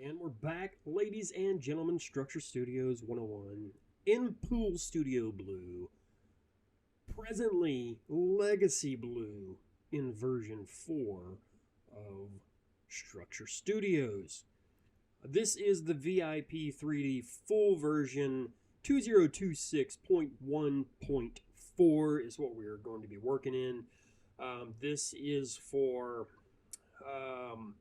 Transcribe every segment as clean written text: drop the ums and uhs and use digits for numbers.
And we're back, ladies and gentlemen, Structure Studios 101 in Pool Studio Blue, presently Legacy Blue in version 4 of Structure Studios. This is the VIP 3D full version 2026.1.4 is what we're going to be working in. This is for um,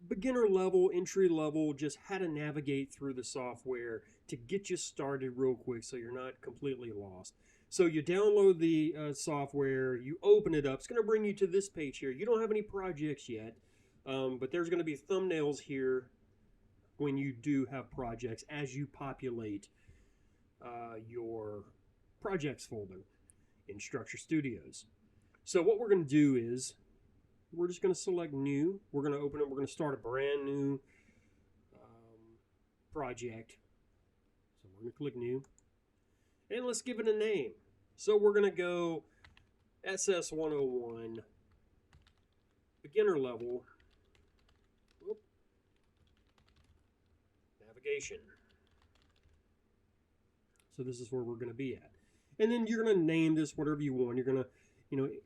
beginner level, entry level, just how to navigate through the software to get you started real quick so you're not completely lost. So you download the software, you open it up. It's going to bring you to this page here. You don't have any projects yet, but there's going to be thumbnails here when you do have projects as you populate your projects folder in Structure Studios. So what we're going to do is we're just going to select new. We're going to open it. We're going to start a brand new project. So we're going to click new. And let's give it a name. So we're going to go SS101 beginner level navigation. So this is where we're going to be at. And then you're going to name this whatever you want. You're going to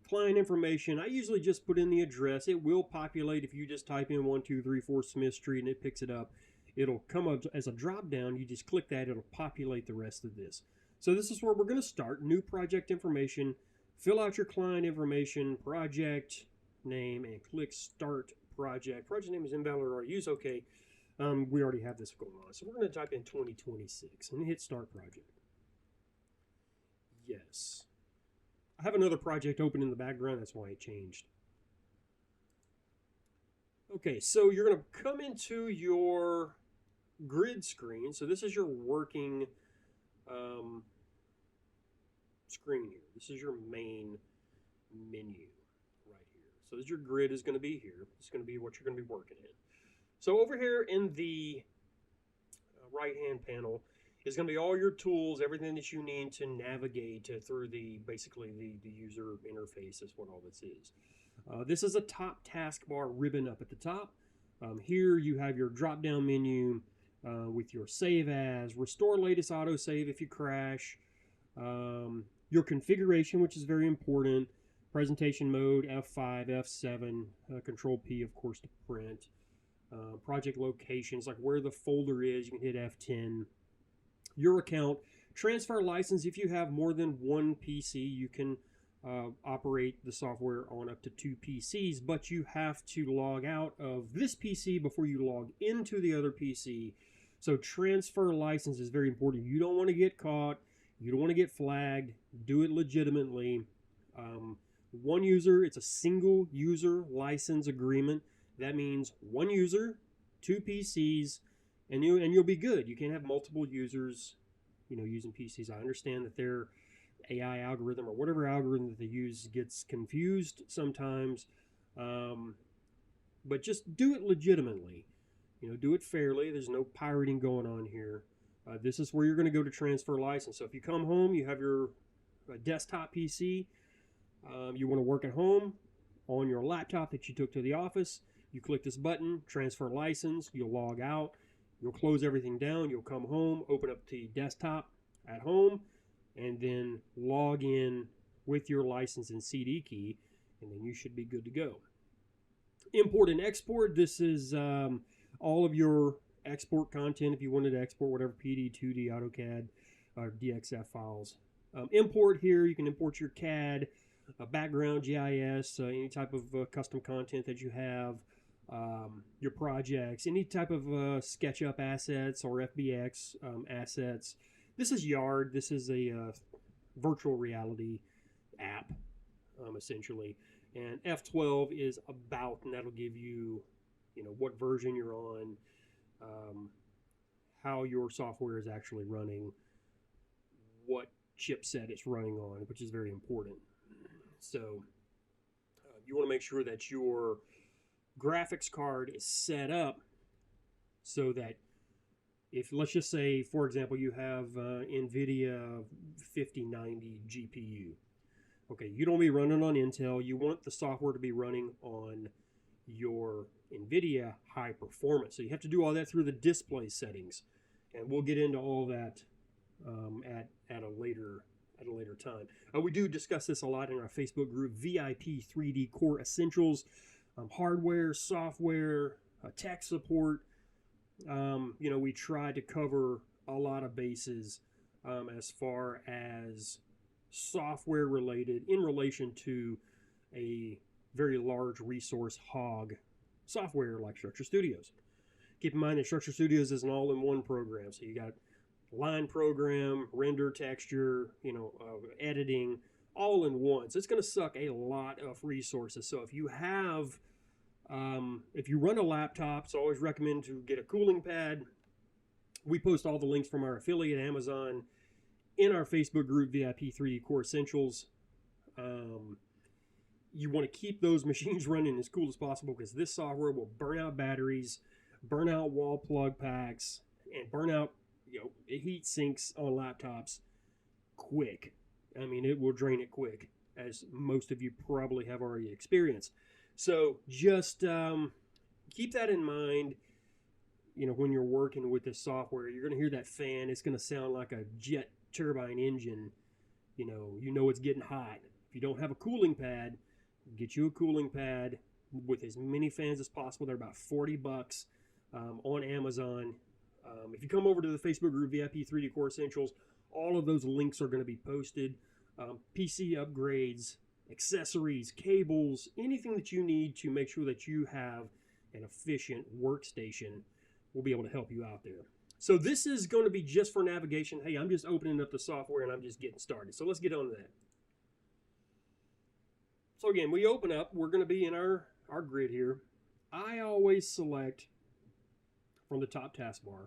client information. I usually just put in the address. It will populate if you just type in 1234 Smith Street and it picks it up. It'll come up as a drop down. You just click that. It'll populate the rest of this. So this is where we're going to start. New project information. Fill out your client information, project name, and click Start Project. Project name is invalid or use OK. We already have this going on. So we're going to type in 2026 and hit Start Project. Yes. I have another project open in the background. That's why it changed. Okay, so you're going to come into your grid screen. So this is your working screen here. This is your main menu right here. So this your grid is going to be here. It's going to be what you're going to be working in. So over here in the right-hand panel is going to be all your tools, everything that you need to navigate through basically the user interface is what all this is. This is a top taskbar ribbon up at the top. Here you have your drop-down menu with your save as, restore latest autosave if you crash, your configuration, which is very important, presentation mode, F5, F7, Control P, of course, to print, project locations, like where the folder is, you can hit F10. Your account, transfer license. If you have more than one PC, you can operate the software on up to 2 PCs, but you have to log out of this PC before you log into the other PC. So transfer license is very important. You don't want to get caught. You don't want to get flagged. Do it legitimately. One user, it's a single user license agreement. That means one user, 2 PCs, and you'll be good. You can't have multiple users, using PCs. I understand that their AI algorithm or whatever algorithm that they use gets confused sometimes, but just do it legitimately. Do it fairly. There's no pirating going on here. This is where you're going to go to transfer license. So if you come home, you have your desktop PC. You want to work at home on your laptop that you took to the office. You click this button, transfer license. You'll log out. You'll close everything down. You'll come home, open up the desktop at home, and then log in with your license and CD key, and then you should be good to go. Import and export. This is all of your export content if you wanted to export whatever PD, 2D, AutoCAD, or DXF files. Import here, you can import your CAD, background GIS, any type of custom content that you have. Your projects, any type of SketchUp assets or FBX assets. This is Yard. This is a virtual reality app, essentially. And F12 is about, and that'll give you, what version you're on, how your software is actually running, what chipset it's running on, which is very important. So you want to make sure that your graphics card is set up so that if, let's just say, for example, you have NVIDIA 5090 GPU. Okay, you don't be running on Intel. You want the software to be running on your NVIDIA high performance. So you have to do all that through the display settings, and we'll get into all that at a later time. We do discuss this a lot in our Facebook group, VIP 3D Core Essentials, hardware, software, tech support. We try to cover a lot of bases as far as software related in relation to a very large resource hog software like Structure Studios. Keep in mind that Structure Studios is an all-in-one program, so you got line program, render, texture, editing, all in one. So it's going to suck a lot of resources. So if you run a laptop, it's always recommend to get a cooling pad. We post all the links from our affiliate Amazon in our Facebook group, VIP 3D Core Essentials. You want to keep those machines running as cool as possible because this software will burn out batteries, burn out wall plug packs, and burn out heat sinks on laptops quick. I mean, it will drain it quick, as most of you probably have already experienced. So just keep that in mind. When you're working with this software, you're going to hear that fan. It's going to sound like a jet turbine engine. It's getting hot. If you don't have a cooling pad, get you a cooling pad with as many fans as possible. They're about $40 on Amazon. If you come over to the Facebook group, VIP 3D Core Essentials, all of those links are going to be posted. PC upgrades, accessories, cables, anything that you need to make sure that you have an efficient workstation will be able to help you out there. So this is going to be just for navigation. Hey, I'm just opening up the software and I'm just getting started. So let's get on to that. So again, we open up. We're going to be in our grid here. I always select from the top taskbar.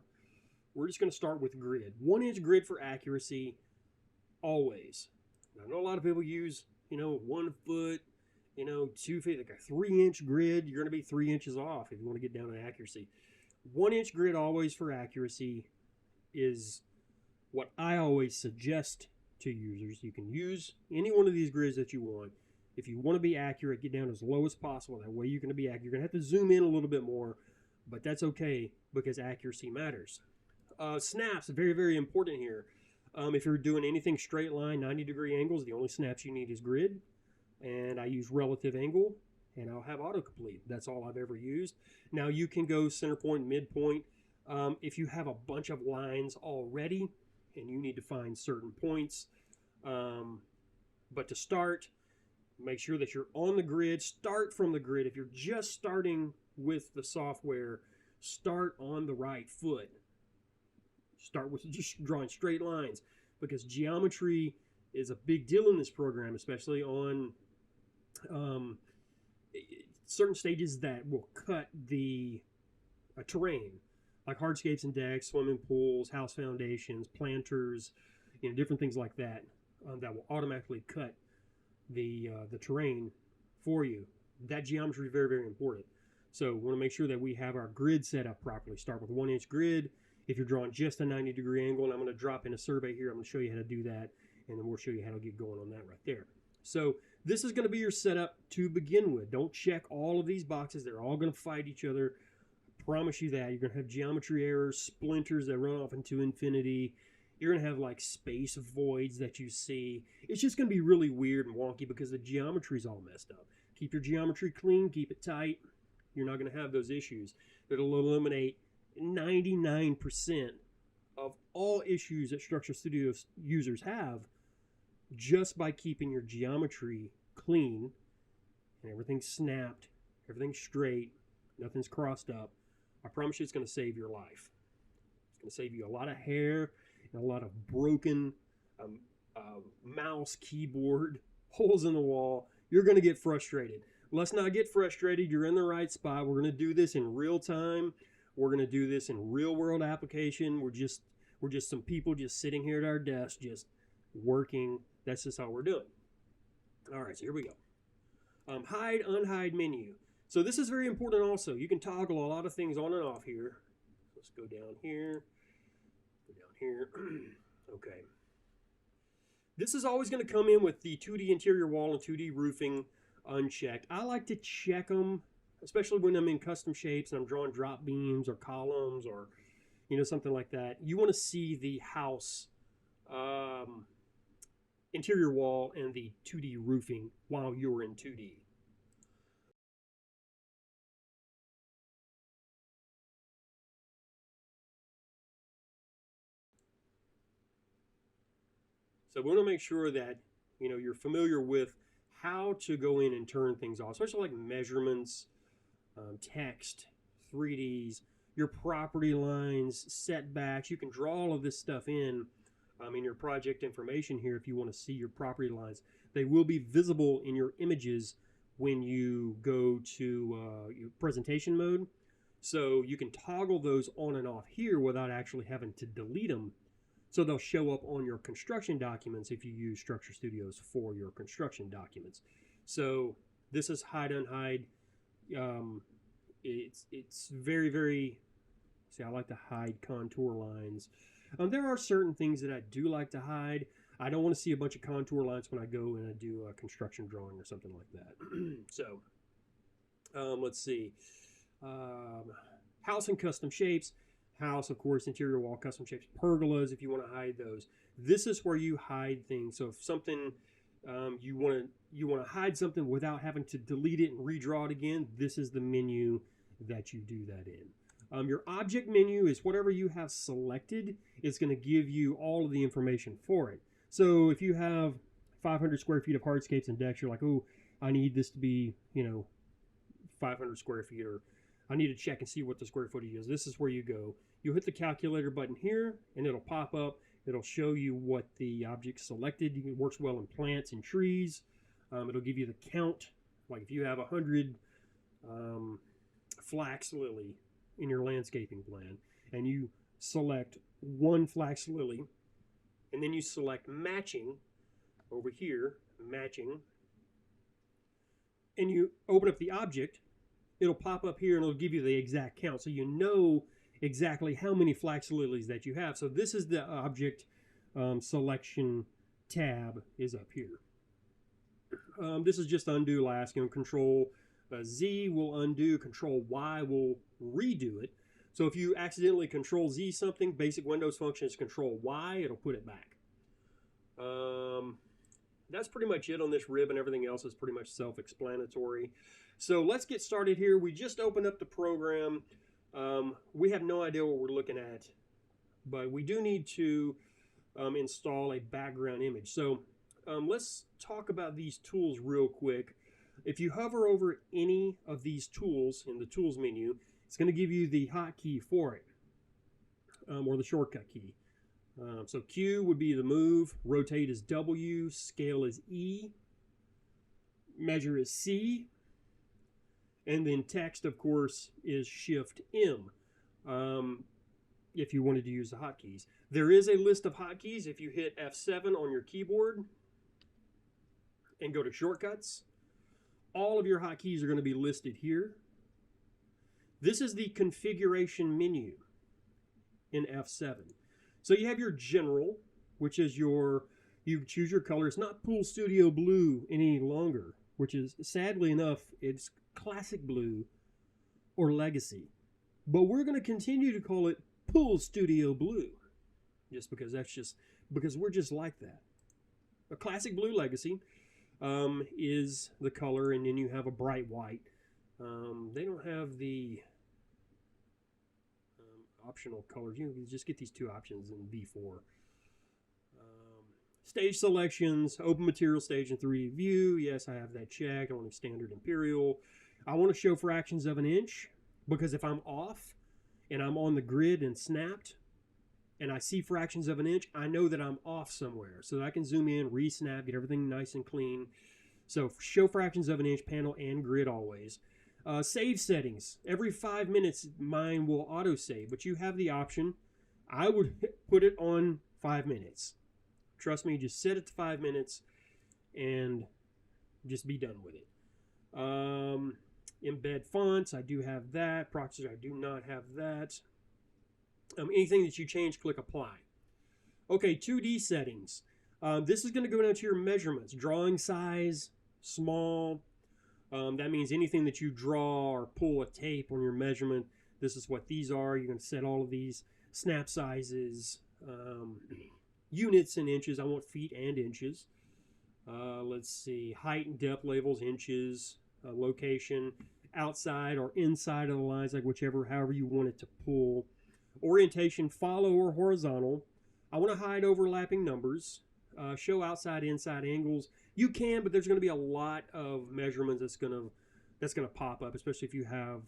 We're just going to start with grid. 1-inch grid for accuracy, always. I know a lot of people use, 1 foot, 2 feet, like a 3-inch grid. You're going to be 3 inches off if you want to get down to accuracy. 1-inch grid always for accuracy is what I always suggest to users. You can use any one of these grids that you want. If you want to be accurate, get down as low as possible. That way you're going to be accurate. You're going to have to zoom in a little bit more, but that's okay because accuracy matters. Snaps, very, very important here. If you're doing anything straight line, 90-degree angles, the only snaps you need is grid. And I use relative angle, and I'll have autocomplete. That's all I've ever used. Now you can go center point, midpoint. If you have a bunch of lines already and you need to find certain points. But to start, make sure that you're on the grid. Start from the grid. If you're just starting with the software, start on the right foot. Start with just drawing straight lines because geometry is a big deal in this program, especially on certain stages that will cut the terrain, like hardscapes and decks, swimming pools, house foundations, planters, different things like that, that will automatically cut the terrain for you. That geometry is very, very important. So we want to make sure that we have our grid set up properly. Start with 1-inch grid. If you're drawing just a 90-degree angle, and I'm going to drop in a survey here, I'm going to show you how to do that, and then we'll show you how to get going on that right there. So this is going to be your setup to begin with. Don't check all of these boxes. They're all going to fight each other. I promise you that. You're going to have geometry errors, splinters that run off into infinity. You're going to have like space voids that you see. It's just going to be really weird and wonky because the geometry is all messed up. Keep your geometry clean. Keep it tight. You're not going to have those issues. It'll eliminate 99% of all issues that Structure Studio users have just by keeping your geometry clean and everything's snapped, everything's straight, nothing's crossed up. I promise you it's going to save your life. It's going to save you a lot of hair and a lot of broken mouse, keyboard, holes in the wall. You're going to get frustrated. Let's not get frustrated. You're in the right spot. We're going to do this in real time. We're going to do this in real world application. We're just some people just sitting here at our desk, just working. That's just how we're doing. All right, so here we go. Hide, unhide menu. So this is very important also. You can toggle a lot of things on and off here. Let's go down here. Go down here. Okay. This is always going to come in with the 2D interior wall and 2D roofing unchecked. I like to check them especially when I'm in custom shapes and I'm drawing drop beams or columns or, something like that. You want to see the house interior wall and the 2D roofing while you're in 2D. So we want to make sure that you're familiar with how to go in and turn things off, especially like measurements, text, 3Ds, your property lines, setbacks. You can draw all of this stuff in your project information here if you want to see your property lines. They will be visible in your images when you go to your presentation mode. So you can toggle those on and off here without actually having to delete them. So they'll show up on your construction documents if you use Structure Studios for your construction documents. So this is hide unhide. It's very, very, see, I like to hide contour lines. There are certain things that I do like to hide. I don't want to see a bunch of contour lines when I go and I do a construction drawing or something like that. So let's see. House and custom shapes. House, of course, interior wall, custom shapes, pergolas, if you want to hide those. This is where you hide things. So if something, you want to hide something without having to delete it and redraw it again, this is the menu that you do that in. Your object menu is whatever you have selected. It's going to give you all of the information for it. So if you have 500 square feet of hardscapes and decks, you're like, oh, I need this to be, 500 square feet, or I need to check and see what the square footage is. This is where you go. You'll hit the calculator button here, and it'll pop up. It'll show you what the object selected. It works well in plants and trees. It'll give you the count. Like if you have 100 flax lily in your landscaping plan, and you select one flax lily, and then you select matching over here, matching, and you open up the object, it'll pop up here and it'll give you the exact count. So you know exactly how many flax lilies that you have. So this is the object selection tab is up here. This is just undo last. Control Z will undo, Control Y will redo it. So if you accidentally Control Z something, basic Windows function is Control Y, it'll put it back. That's pretty much it on this rib, and everything else is pretty much self-explanatory. So let's get started here. We just opened up the program. We have no idea what we're looking at, but we do need to install a background image. So let's talk about these tools real quick. If you hover over any of these tools in the tools menu, it's going to give you the hotkey for it, or the shortcut key. So Q would be the move, rotate is W, scale is E, measure is C, and then text, of course, is Shift M if you wanted to use the hotkeys. There is a list of hotkeys. If you hit F7 on your keyboard and go to shortcuts, all of your hotkeys are going to be listed here. This is the configuration menu in F7. So you have your general, which is you choose your color. It's not Pool Studio Blue any longer, which is, sadly enough, it's Classic Blue or Legacy. But we're going to continue to call it Pool Studio Blue, just because because we're just like that. A Classic Blue Legacy is the color, and then you have a bright white. They don't have the optional colors. You just get these two options in V4. Stage selections, open material stage in 3D view. Yes, I have that checked. I want a standard imperial. I want to show fractions of an inch, because if I'm off and I'm on the grid and snapped and I see fractions of an inch, I know that I'm off somewhere. So I can zoom in, re-snap, get everything nice and clean. So show fractions of an inch, panel and grid always. Save settings. Every 5 minutes, mine will auto-save, but you have the option. I would put it on 5 minutes. Trust me, just set it to 5 minutes and just be done with it. Embed fonts, I do have that. Proxies, I do not have that. Anything that you change, click apply. Okay, 2D settings. This is going to go down to your measurements. Drawing size, small. That means anything that you draw or pull a tape on your measurement, this is what these are. You're going to set all of these snap sizes, units and inches. I want feet and inches. Let's see, height and depth labels, inches, location, outside or inside of the lines, like however you want it to pull. Orientation, follow or horizontal. I want to hide overlapping numbers. Show outside, inside angles. You can, but there's going to be a lot of measurements that's going to pop up, especially if you have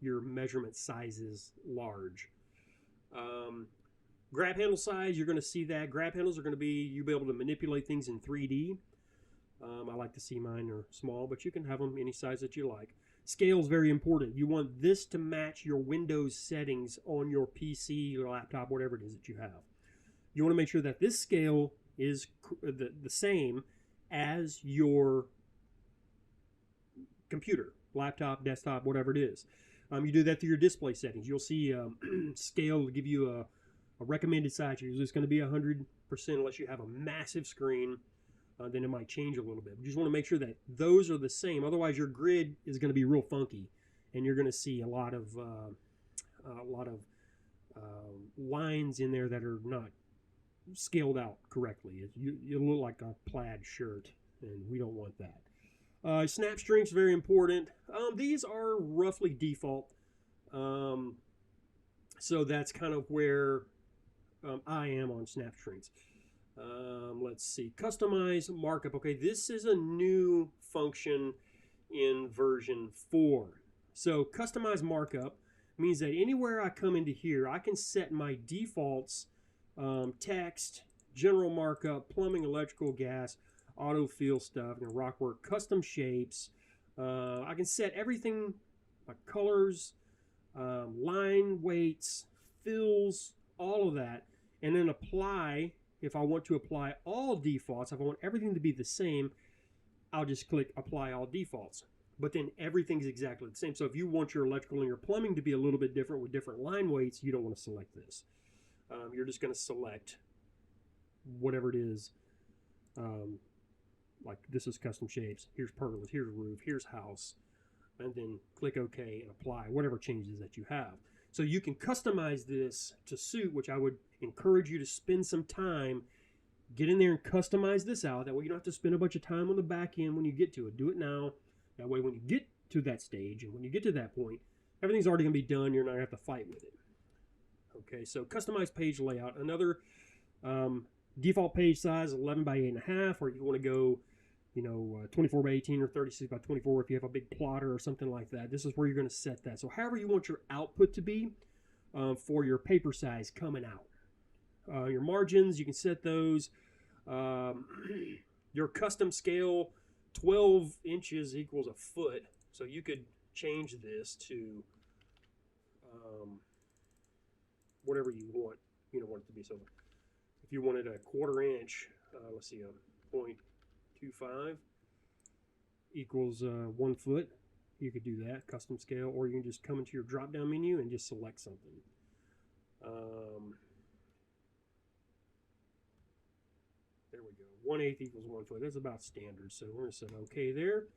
your measurement sizes large. Grab handle size, you're going to see that. Grab handles are going to be, you'll be able to manipulate things in 3D. I like to see mine are small, but you can have them any size that you like. Scale is very important. You want this to match your Windows settings on your PC, your laptop, whatever it is that you have. You want to make sure that this scale is the same as your computer, laptop, desktop, whatever it is. You do that through your display settings. You'll see scale will give you a recommended size. Usually it's going to be 100% unless you have a massive screen. Then it might change a little bit. You just want to make sure that those are the same. Otherwise, your grid is going to be real funky, and you're going to see a lot of lines in there that are not scaled out correctly. You look like a plaid shirt, and we don't want that. Snap strength is very important. These are roughly default, so that's kind of where I am on snap strengths. Let's see, customize markup. Okay, this is a new function in version 4. So customize markup means that anywhere I come into here, I can set my defaults, text, general markup, plumbing, electrical, gas, auto fill stuff, rockwork, custom shapes. I can set everything, like colors, line weights, fills, all of that, and then apply. If I want to apply all defaults, if I want everything to be the same, I'll just click apply all defaults. But then everything's exactly the same. So if you want your electrical and your plumbing to be a little bit different with different line weights, you don't want to select this. You're just going to select whatever it is. Like this is custom shapes. Here's pergolas, here's roof, here's house. And then click OK and apply whatever changes that you have. So you can customize this to suit, which I would encourage you to spend some time, get in there and customize this out. That way you don't have to spend a bunch of time on the back end when you get to it. Do it now. That way when you get to that stage and when you get to that point, everything's already going to be done. You're not going to have to fight with it. Okay, so customize page layout. Another default page size, 11 by 8.5, or you want to go 24 by 18 or 36 by 24 if you have a big plotter or something like that. This is where you're going to set that. So however you want your output to be for your paper size coming out. Your margins, you can set those. Your custom scale, 12 inches equals a foot. So you could change this to whatever you want it to be. So if you wanted a 1/4 inch, let's see, a 0.25 equals 1 foot, you could do that, custom scale, or you can just come into your drop down menu and just select something. There we go, 1/8 equals 1 foot. That's about standard, so we're going to set OK there.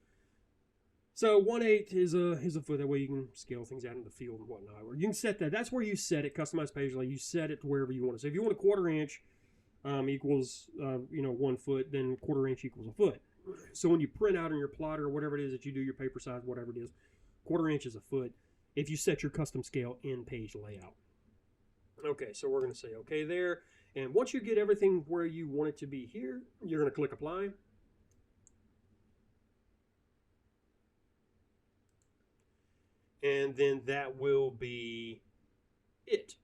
So 1/8 is a foot. That way you can scale things out in the field and whatnot. Or you can set that. That's where you set it. Customize page layout. You set it to wherever you want it. So if you want a 1/4 inch equals 1 foot, then 1/4 inch equals a foot. So when you print out on your plotter or whatever it is that you do, your paper size, whatever it is, 1/4 inch is a foot. If you set your custom scale in page layout. Okay, so we're going to say OK there. And once you get everything where you want it to be here, you're going to click apply. And then that will be it.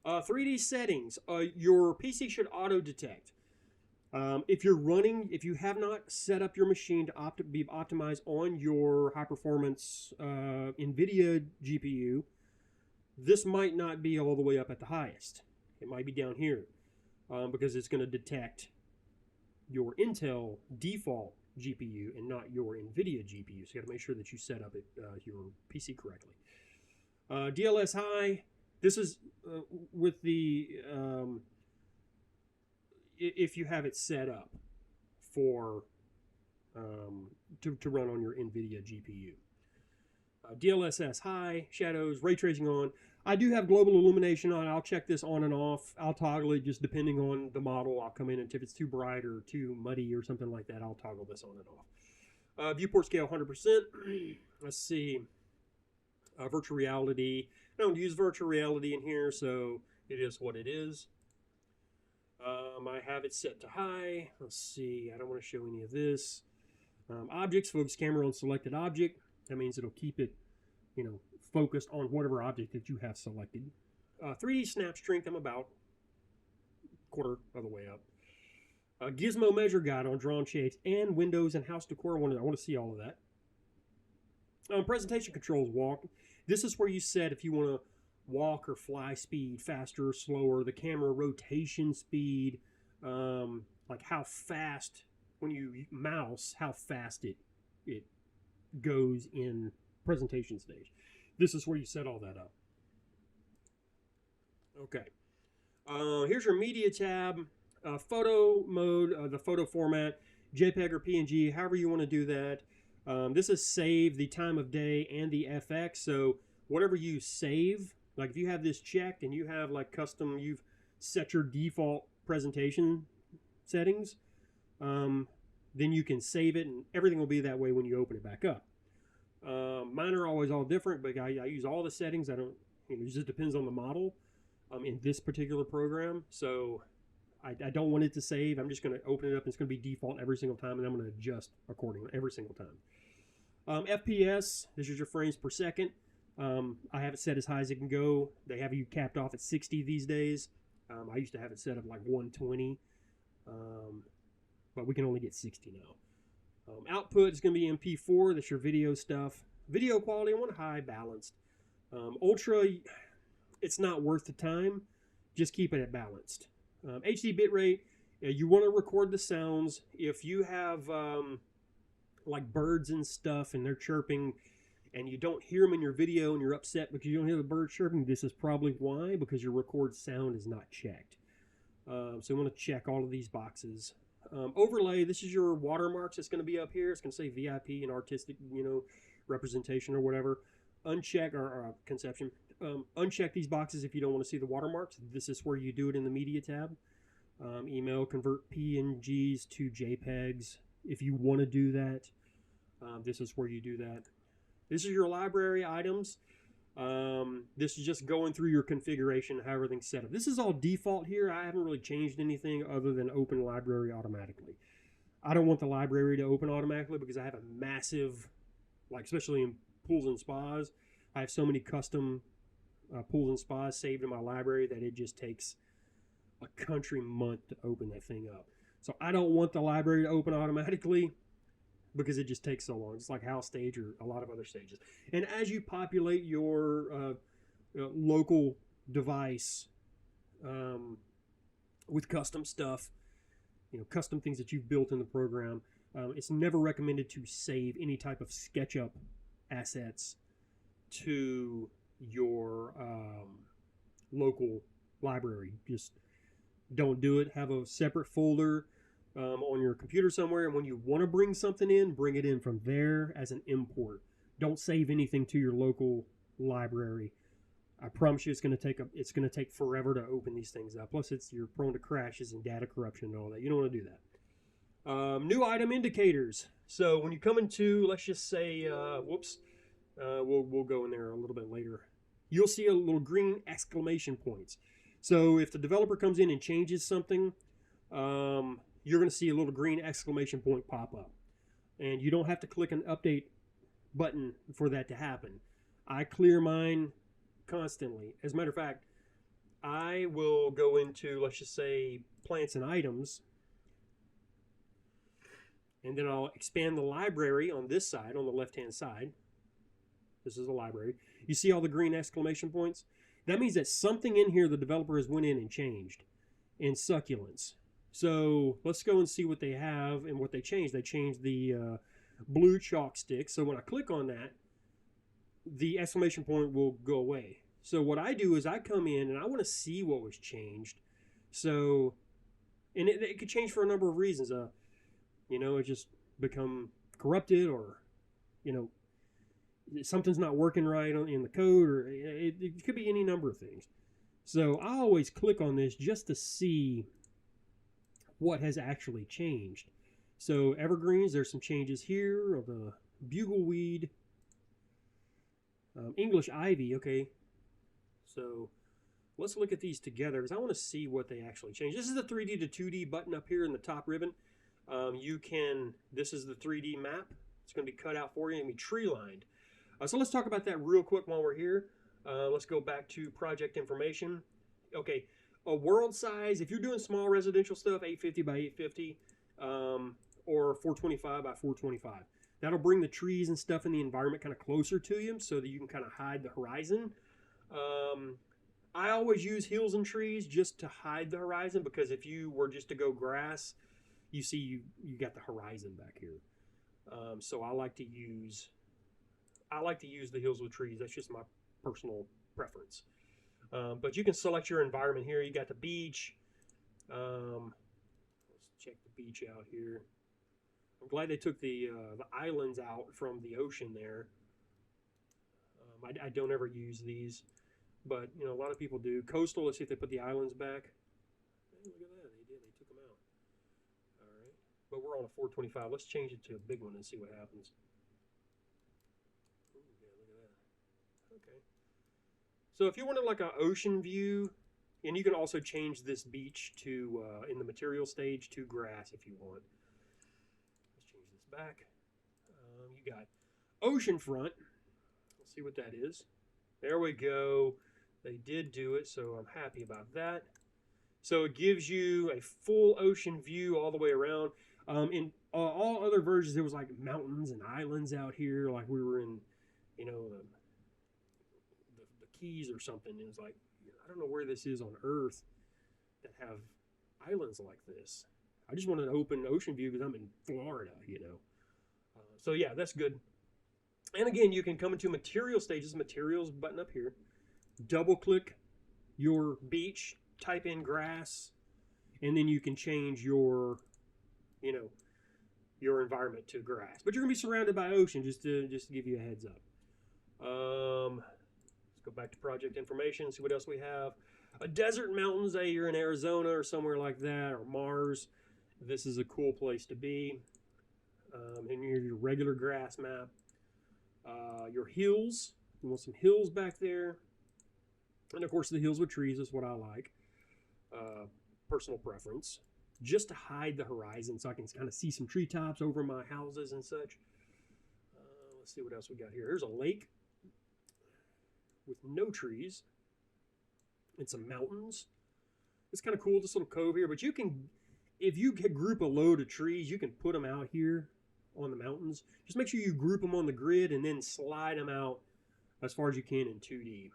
3D settings. Your PC should auto detect. If you have not set up your machine to be optimized on your high performance NVIDIA GPU, this might not be all the way up at the highest. It might be down here because it's going to detect your Intel default GPU and not your NVIDIA GPU. So you got to make sure that you set up your PC correctly. DLS high. This is with the if you have it set up for to run on your NVIDIA GPU. DLSS high, shadows, ray tracing on. I do have global illumination on. I'll check this on and off. I'll toggle it just depending on the model. I'll come in, and if it's too bright or too muddy or something like that, I'll toggle this on and off. Viewport scale 100%. Let's see. Virtual reality. I don't use virtual reality in here, so it is what it is. I have it set to high. Let's see. I don't want to show any of this. Objects, focus camera on selected object. That means it'll keep it, focused on whatever object that you have selected. 3D snap strength, I'm about quarter of the way up. Gizmo measure guide on drawn shades and windows and house decor. I want to see all of that. Presentation controls walk. This is where you set if you want to walk or fly speed, faster or slower, the camera rotation speed, like how fast, when you mouse, how fast it goes in presentation stage. This is where you set all that up. Okay. Here's your media tab, photo mode, the photo format, JPEG or PNG, however you want to do that. This is save the time of day and the FX. So whatever you save, like if you have this checked and you have like custom, you've set your default presentation settings, then you can save it and everything will be that way when you open it back up. Mine are always all different, but I use all the settings. It just depends on the model in this particular program. So I don't want it to save. I'm just going to open it up and it's going to be default every single time, and I'm going to adjust accordingly every single time. FPS, this is your frames per second. I have it set as high as it can go. They have you capped off at 60 these days. I used to have it set up like 120, but we can only get 60 now. Output is going to be MP4. That's your video stuff. Video quality, I want high, balanced. Ultra, it's not worth the time. Just keep it at balanced. HD bitrate, you want to record the sounds. If you have like birds and stuff and they're chirping and you don't hear them in your video and you're upset because you don't hear the bird chirping, this is probably why, because your record sound is not checked. So you want to check all of these boxes. Overlay, this is your watermarks. It's going to be up here. It's going to say VIP and artistic, representation or whatever. Uncheck or conception. Uncheck these boxes if you don't want to see the watermarks. This is where you do it in the media tab. Email, convert PNGs to JPEGs. If you want to do that, this is where you do that. This is your library items. This is just going through your configuration, how everything's set up. This is all default here. I haven't really changed anything other than open library automatically. I don't want the library to open automatically because I have a massive, especially in pools and spas, I have so many custom pools and spas saved in my library that it just takes a country month to open that thing up. So I don't want the library to open automatically because it just takes so long. It's like House Stage or a lot of other stages. And as you populate your local device with custom stuff, custom things that you've built in the program, it's never recommended to save any type of SketchUp assets to your local library. Just don't do it. Have a separate folder on your computer somewhere, and when you want to bring something in, bring it in from there as an import. Don't save anything to your local library. I promise you it's going to take forever to open these things up. Plus you're prone to crashes and data corruption and all that. You don't want to do that. New item indicators. So when you come into, let's just say we'll go in there a little bit later. You'll see a little green exclamation points. So if the developer comes in and changes something, you're going to see a little green exclamation point pop up. And you don't have to click an update button for that to happen. I clear mine constantly. As a matter of fact, I will go into, let's just say, plants and items. And then I'll expand the library on this side, on the left-hand side. This is the library. You see all the green exclamation points? That means that something in here the developer has went in and changed in succulents. So let's go and see what they have and what they changed. They changed the blue chalk stick. So when I click on that, the exclamation point will go away. So what I do is I come in and I want to see what was changed. So, and it could change for a number of reasons. It just become corrupted, or you know, something's not working right in the code, or it could be any number of things. So I always click on this just to see what has actually changed. So evergreens, there's some changes here of the bugleweed, English ivy. Okay, so let's look at these together because I want to see what they actually changed. This is the 3D to 2D button up here in the top ribbon. This is the 3D map. It's going to be cut out for you and be tree lined. So let's talk about that real quick while we're here. Let's go back to project information. Okay, a world size, if you're doing small residential stuff, 850 by 850 or 425 by 425. That'll bring the trees and stuff in the environment kind of closer to you so that you can kind of hide the horizon. I always use hills and trees just to hide the horizon, because if you were just to go grass, you see you got the horizon back here. So I like to use the hills with trees. That's just my personal preference. But you can select your environment here. You got the beach. Let's check the beach out here. I'm glad they took the islands out from the ocean there. I don't ever use these, but you know, a lot of people do. Coastal, let's see if they put the islands back. Hey, look at that, they did. They took them out. All right, but we're on a 425. Let's change it to a big one and see what happens. Ooh, yeah, look at that. Okay. So if you wanted like an ocean view, and you can also change this beach to in the material stage to grass if you want. Let's change this back. You got ocean front. Let's see what that is. There we go. They did do it, so I'm happy about that. So it gives you a full ocean view all the way around. In all other versions, there was like mountains and islands out here, like we were in, you know, the Keys or something. It was like, I don't know where this is on Earth that have islands like this. I just want an open ocean view because I'm in Florida, you know. So yeah, that's good. And again, you can come into material stages, materials button up here. Double click your beach, type in grass, and then you can change your, you know, your environment to grass. But you're gonna be surrounded by ocean, just to give you a heads up. Let's go back to project information, see what else we have. A desert mountains, hey, you're in Arizona or somewhere like that, or Mars. This is a cool place to be. And your regular grass map. Your hills, you want some hills back there. And of course the hills with trees is what I like. Personal preference. Just to hide the horizon so I can kind of see some treetops over my houses and such. Let's see what else we got here. Here's a lake with no trees and some mountains. It's kind of cool, this little cove here. But you can, if you group a load of trees, you can put them out here on the mountains. Just make sure you group them on the grid and then slide them out as far as you can in 2D.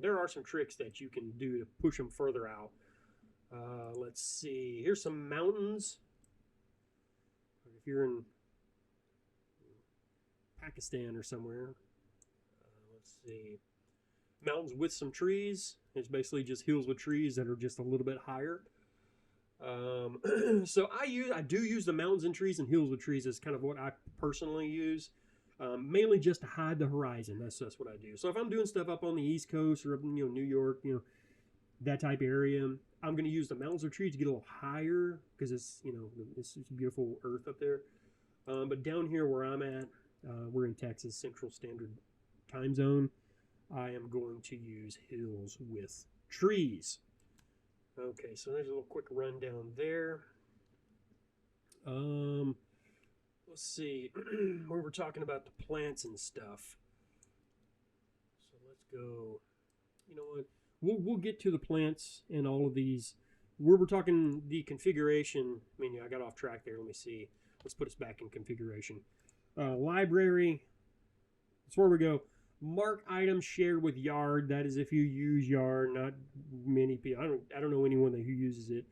There are some tricks that you can do to push them further out. Let's see. Here's some mountains. If you're in Pakistan or somewhere. Let's see. Mountains with some trees. It's basically just hills with trees that are just a little bit higher. So I do use the mountains and trees and hills with trees as kind of what I personally use, mainly just to hide the horizon. That's what I do. So if I'm doing stuff up on the East Coast or up in, New York, that type of area, I'm going to use the mountains or trees to get a little higher because it's it's beautiful earth up there. But down here where I'm at, we're in Texas Central Standard Time Zone. I am going to use hills with trees. Okay, so there's a little quick rundown there. Let's see. We were talking about the plants and stuff. So let's go. You know what? We'll get to the plants and all of these. We're talking the configuration menu. I got off track there. Let me see. Let's put us back in configuration. Library. That's where we go. Mark items shared with Yard. That is if you use Yard. Not many people. I don't know anyone who uses it.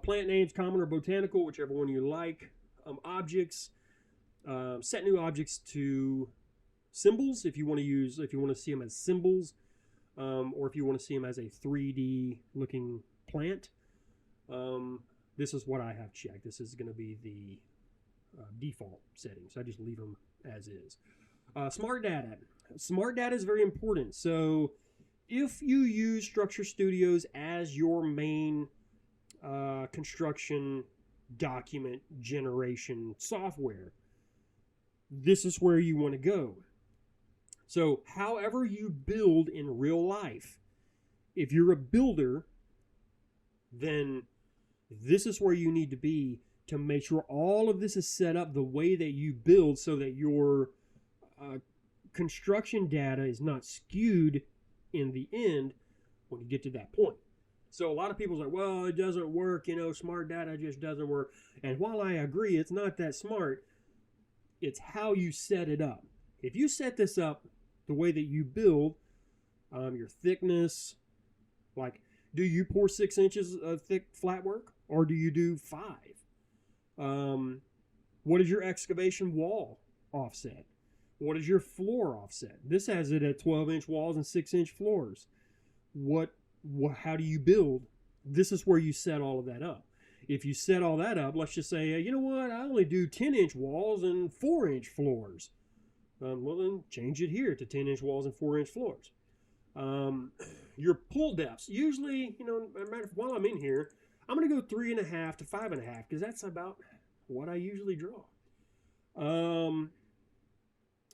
Plant names, common or botanical, whichever one you like. Objects. Set new objects to symbols if you want to see them as symbols, or if you want to see them as a 3D looking plant. This is what I have checked. This is going to be the default settings. I just leave them as is. Smart data. Smart data is very important. So if you use Structure Studios as your main construction document generation software, this is where you want to go. So however you build in real life, if you're a builder, then this is where you need to be to make sure all of this is set up the way that you build, so that your construction data is not skewed in the end when you get to that point. So a lot of people's like, well, it doesn't work, smart data just doesn't work. And while I agree it's not that smart, it's how you set it up. If you set this up the way that you build, your thickness, like, do you pour 6 inches of thick flat work, or do you do 5? What is your excavation wall offset? What is your floor offset? This has it at 12-inch walls and 6-inch floors. How do you build? This is where you set all of that up. If you set all that up, let's just say, you know what, I only do 10-inch walls and 4-inch floors. Well, then change it here to 10-inch walls and 4-inch floors. Your pull depths. Usually, while I'm in here, I'm going to go 3.5 to 5.5 because that's about what I usually draw.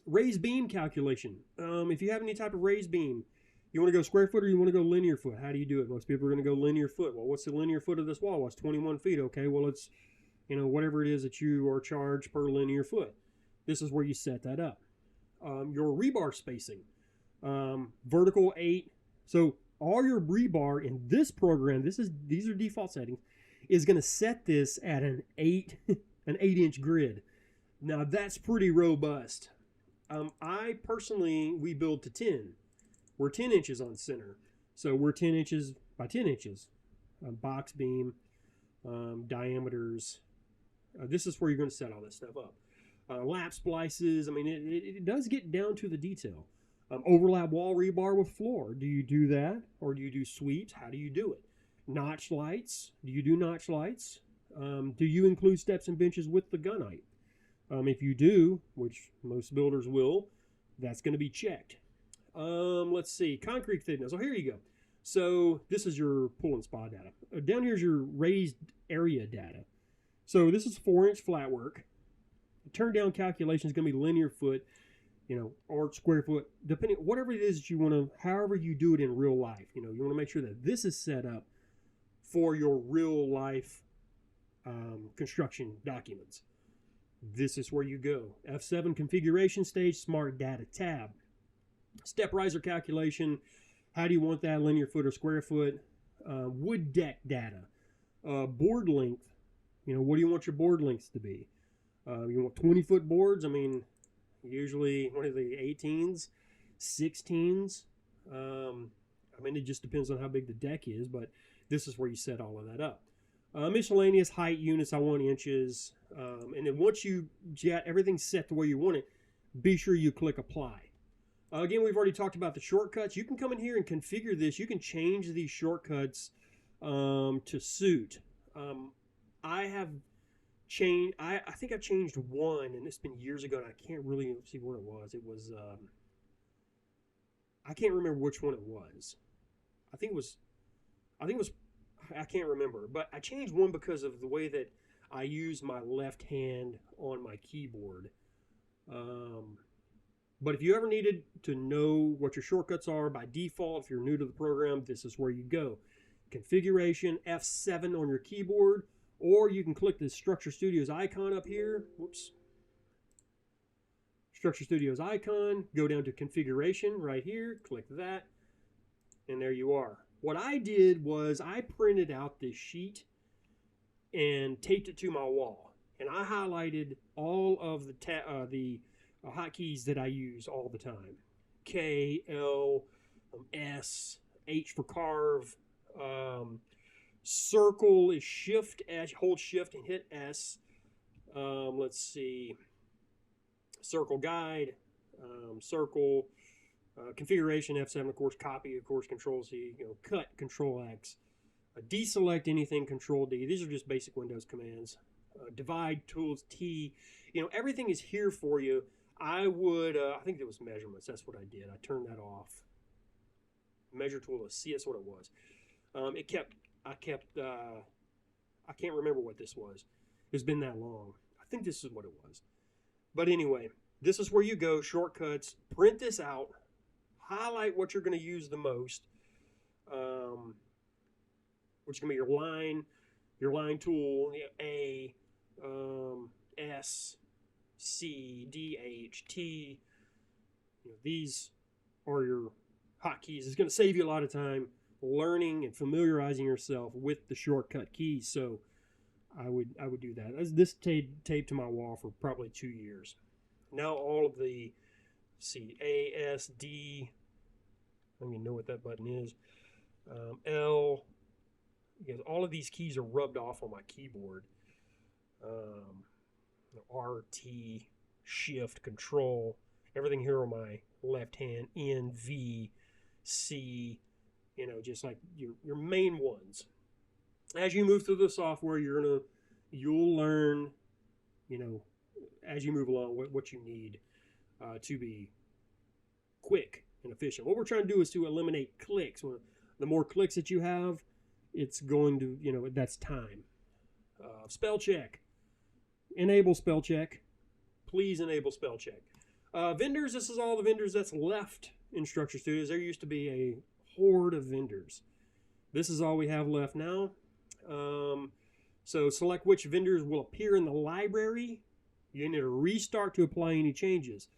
Raised beam calculation. If you have any type of raised beam, you want to go square foot or you want to go linear foot? How do you do it? Most people are going to go linear foot. Well, what's the linear foot of this wall? Well, it's 21 feet. Okay, well, it's, whatever it is that you are charged per linear foot. This is where you set that up. Your rebar spacing. Vertical 8. So all your rebar in this program, these are default settings, is going to set this at an 8-inch grid. Now that's pretty robust. I personally, we build to 10. We're 10 inches on center. So we're 10 inches by 10 inches. Box beam, diameters. This is where you're going to set all this stuff up. Lap splices. I mean, it does get down to the detail. Overlap wall rebar with floor. Do you do that? Or do you do sweeps? How do you do it? Notch lights. Do you do notch lights? Do you include steps and benches with the gunite? If you do, which most builders will, that's going to be checked. Let's see. Concrete thickness. Oh, here you go. So this is your pull and spa data. Down here is your raised area data. So this is 4-inch flat work. Turn down calculation is going to be linear foot, or square foot, depending, whatever it is that you want to, however you do it in real life. You want to make sure that this is set up for your real life construction documents. This is where you go. F7 configuration stage, smart data tab. Step riser calculation. How do you want that, linear foot or square foot? Wood deck data. Board length. What do you want your board lengths to be? You want 20-foot boards? I mean, usually, what are they, 18s, 16s? I mean, it just depends on how big the deck is, but this is where you set all of that up. Miscellaneous height units, I want inches. And then once you get everything set the way you want it, be sure you click apply. Again, we've already talked about the shortcuts. You can come in here and configure this. You can change these shortcuts to suit. I have changed, I think I've changed one, and it's been years ago, and I can't really see what it was. It was, I can't remember which one it was. I can't remember, but I changed one because of the way that I use my left hand on my keyboard. But if you ever needed to know what your shortcuts are by default, if you're new to the program, this is where you go. Configuration, F7 on your keyboard, or you can click the Structure Studios icon up here. Whoops. Structure Studios icon, go down to configuration right here, click that, and there you are. What I did was I printed out this sheet and taped it to my wall, and I highlighted all of the hotkeys that I use all the time. K, L, S, H for carve. Circle is shift, hold shift and hit S. Let's see. Circle guide, circle, configuration, F7, of course, copy, of course, control C, cut, control X. Deselect anything, control D. These are just basic Windows commands. divide tools, T. You know, everything is here for you. I would, I think it was measurements. That's what I did. I turned that off. Measure tool, let's see, that's what it was. I can't remember what this was. It's been that long. I think this is what it was. But anyway, this is where you go, shortcuts, print this out, highlight what you're going to use the most, which is going to be your line tool, A, S, C, D, H, T. You know, these are your hotkeys. It's going to save you a lot of time learning and familiarizing yourself with the shortcut keys. So I would do that. This taped to my wall for probably 2 years. Now all of the A, S, D, I don't even know what that button is, L, because all of these keys are rubbed off on my keyboard. R, T, Shift, Control, everything here on my left hand, N, V, C, you know, just like your main ones. As you move through the software, you'll learn, you know, as you move along what you need to be quick and efficient. What we're trying to do is to eliminate clicks. The more clicks that you have, it's going to, you know, that's time. Spell check. Enable spell check. Please enable spell check. Vendors, this is all the vendors that's left in Structure Studios. There used to be a horde of vendors. This is all we have left now. So select which vendors will appear in the library. You need to restart to apply any changes.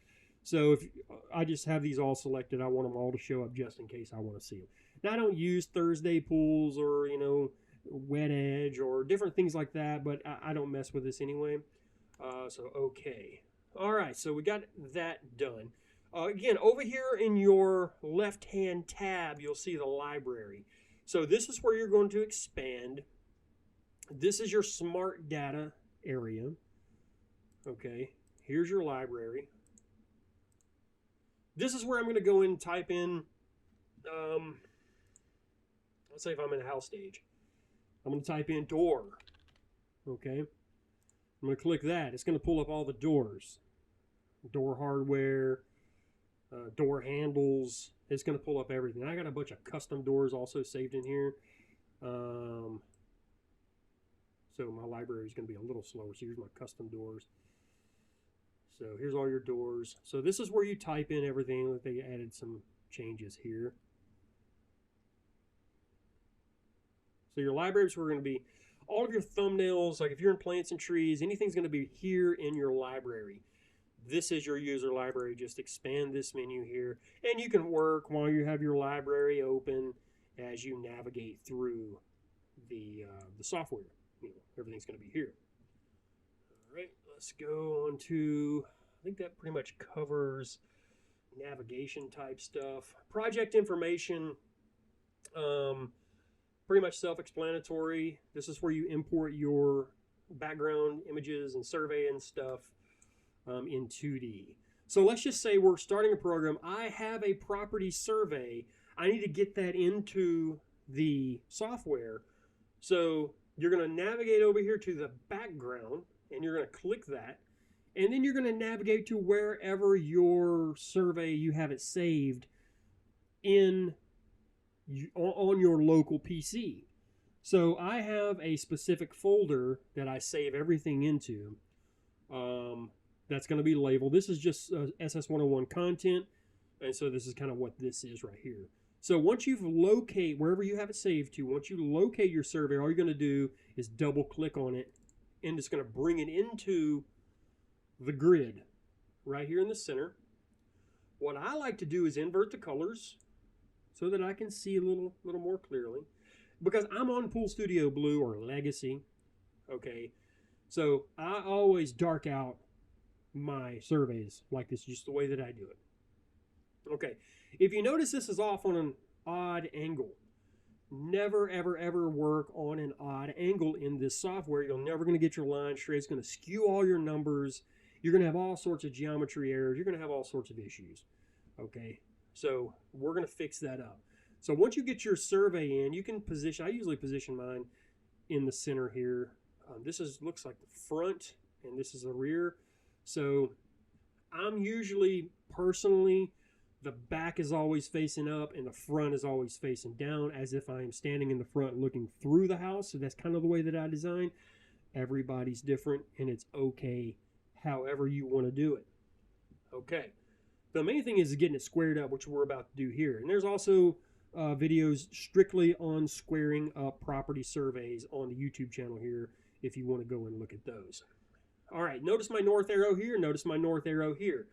So if I just have these all selected, I want them all to show up just in case I want to see them. Now I don't use Thursday pools or, you know, Wet Edge or different things like that, but I don't mess with this anyway. So okay. All right, so we got that done. Again, over here in your left-hand tab, you'll see the library. So this is where you're going to expand. This is your smart data area. Okay, here's your library. This is where I'm going to go in and type in, let's say if I'm in a house stage. I'm going to type in door. Okay, I'm going to click that. It's going to pull up all the doors. Door hardware, door handles. It's going to pull up everything. I got a bunch of custom doors also saved in here. So my library is going to be a little slower. So here's my custom doors. So here's all your doors. So this is where you type in everything. They added some changes here. So your libraries are going to be all of your thumbnails. Like if you're in plants and trees, anything's going to be here in your library. This is your user library. Just expand this menu here. And you can work while you have your library open as you navigate through the software. You know, everything's going to be here. All right, let's go on to, I think that pretty much covers navigation type stuff. Project information, pretty much self-explanatory. This is where you import your background images and survey and stuff in 2D. So let's just say we're starting a program. I have a property survey. I need to get that into the software. So you're going to navigate over here to the background, and you're going to click that. And then you're going to navigate to wherever your survey, you have it saved on your local PC. So I have a specific folder that I save everything into. That's going to be labeled. This is just SS101 content. And so this is kind of what this is right here. So once you've located, wherever you have it saved to, once you locate your survey, all you're going to do is double click on it. And it's going to bring it into the grid right here in the center. What I like to do is invert the colors so that I can see a little more clearly. Because I'm on Pool Studio Blue or Legacy. Okay. So I always dark out my surveys like this, just the way that I do it. Okay, if you notice this is off on an odd angle, never ever ever work on an odd angle in this software. You're never going to get your line straight. It's going to skew all your numbers. You're going to have all sorts of geometry errors. You're going to have all sorts of issues. Okay, so we're going to fix that up. So once you get your survey in, you can position, I usually position mine in the center here. This looks like the front, and this is the rear. So I'm usually, personally, the back is always facing up and the front is always facing down, as if I'm standing in the front looking through the house. So that's kind of the way that I design. Everybody's different, and it's okay however you want to do it. Okay. The main thing is getting it squared up, which we're about to do here. And there's also videos strictly on squaring up property surveys on the YouTube channel here if you want to go and look at those. All right, notice my north arrow here, notice my north arrow here.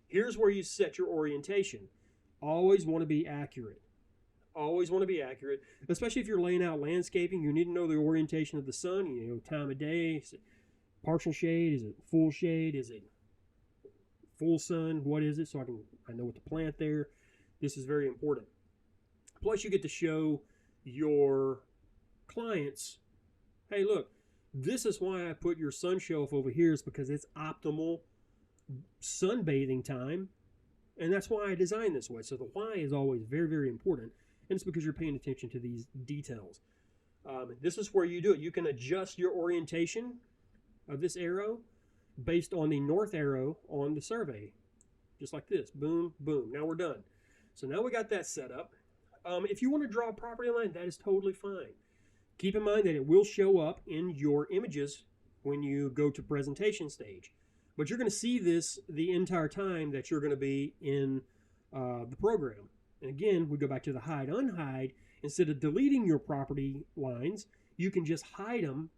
Here's where you set your orientation. Always want to be accurate. Always want to be accurate, especially if you're laying out landscaping. You need to know the orientation of the sun, you know, time of day. Is it partial shade? Is it full shade? Is it full sun? What is it? So I know what to plant there. This is very important. Plus, you get to show your clients, hey, look, this is why I put your sun shelf over here, is because it's optimal sunbathing time, and that's why I designed this way. So the why is always very, very important, and it's because you're paying attention to these details. This is where you do it. You can adjust your orientation of this arrow based on the north arrow on the survey, just like this. Boom, boom. Now we're done. So now we got that set up. If you want to draw a property line, that is totally fine. Keep in mind that it will show up in your images when you go to presentation stage. But you're going to see this the entire time that you're going to be in the program. And again, we go back to the hide, unhide. Instead of deleting your property lines, you can just hide them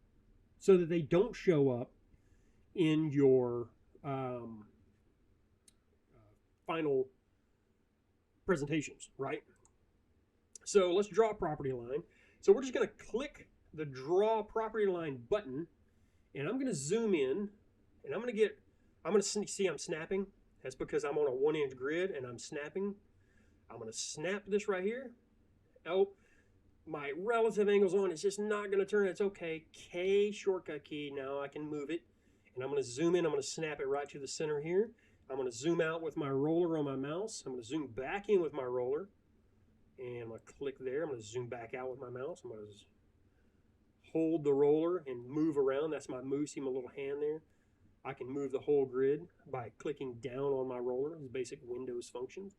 so that they don't show up in your final presentations, right? So let's draw a property line. So we're just going to click the Draw Property Line button, and I'm going to zoom in, and I'm going to see I'm snapping. That's because I'm on a 1-inch grid, and I'm snapping. I'm going to snap this right here. Oh, my relative angle's on. It's just not going to turn. It's okay. K shortcut key. Now I can move it, and I'm going to zoom in. I'm going to snap it right to the center here. I'm going to zoom out with my roller on my mouse. I'm going to zoom back in with my roller. And I'm going to click there. I'm going to zoom back out with my mouse. I'm going to hold the roller and move around. That's my move. See my little hand there? I can move the whole grid by clicking down on my roller. It's basic Windows functions.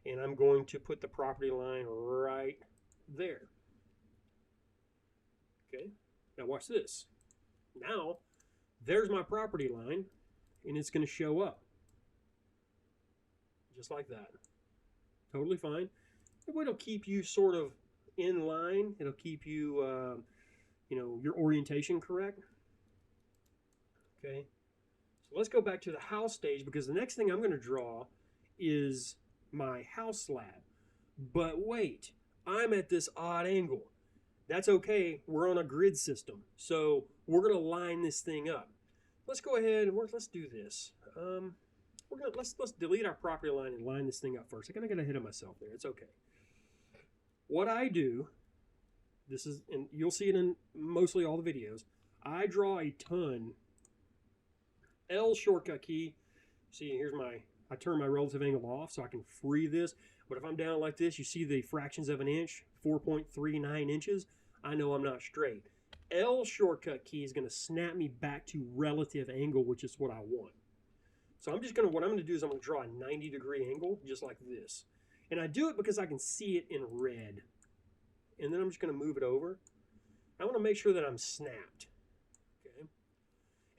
And I'm going to put the property line right there. Okay. Now watch this. Now, there's my property line, and it's going to show up. Just like that. Totally fine. It'll keep you sort of in line. It'll keep you, you know, your orientation correct. Okay. So let's go back to the house stage, because the next thing I'm going to draw is my house slab. But wait, I'm at this odd angle. That's okay. We're on a grid system, so we're going to line this thing up. Let's go ahead and let's do this. Let's delete our property line and line this thing up first. I kind of got ahead of myself there. It's okay. What I do, this is, and you'll see it in mostly all the videos, I draw a ton. L shortcut key. See, here's I turn my relative angle off so I can free this. But if I'm down like this, you see the fractions of an inch, 4.39 inches. I know I'm not straight. L shortcut key is going to snap me back to relative angle, which is what I want. So what I'm going to do is I'm going to draw a 90-degree angle, just like this. And I do it because I can see it in red. And then I'm just going to move it over. I want to make sure that I'm snapped. Okay.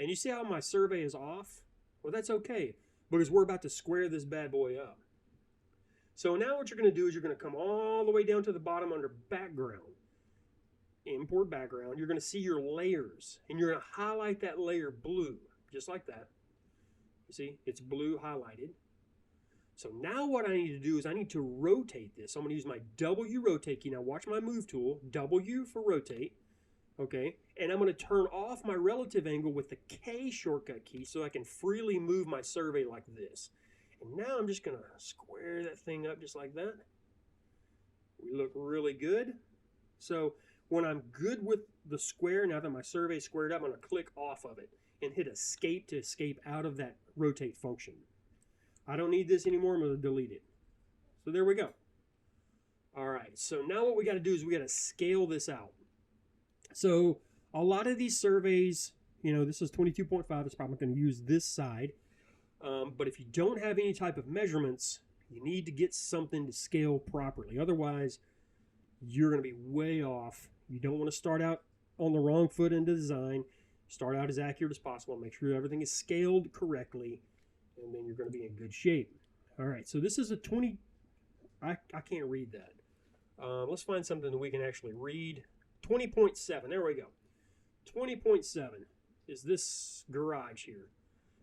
And you see how my survey is off? Well, that's okay, because we're about to square this bad boy up. So now what you're going to do is you're going to come all the way down to the bottom under background. Import background. You're going to see your layers. And you're going to highlight that layer blue, just like that. You see, it's blue highlighted. So now what I need to do is I need to rotate this. So I'm going to use my W rotate key. Now watch my move tool, W for rotate, okay? And I'm going to turn off my relative angle with the K shortcut key so I can freely move my survey like this. And now I'm just going to square that thing up just like that. We look really good. So when I'm good with the square, now that my survey is squared up, I'm going to click off of it and hit escape to escape out of that rotate function. I don't need this anymore. I'm going to delete it. So there we go. All right. So now what we got to do is we got to scale this out. So A lot of these surveys, you know, this is 22.5. It's probably going to use this side. But if you don't have any type of measurements, you need to get something to scale properly. Otherwise, you're going to be way off. You don't want to start out on the wrong foot in design. Start out as accurate as possible. Make sure everything is scaled correctly, and then you're going to be in good shape. All right, so this is a 20. I can't read that. Let's find something that we can actually read. 20.7. There we go. 20.7 is this garage here.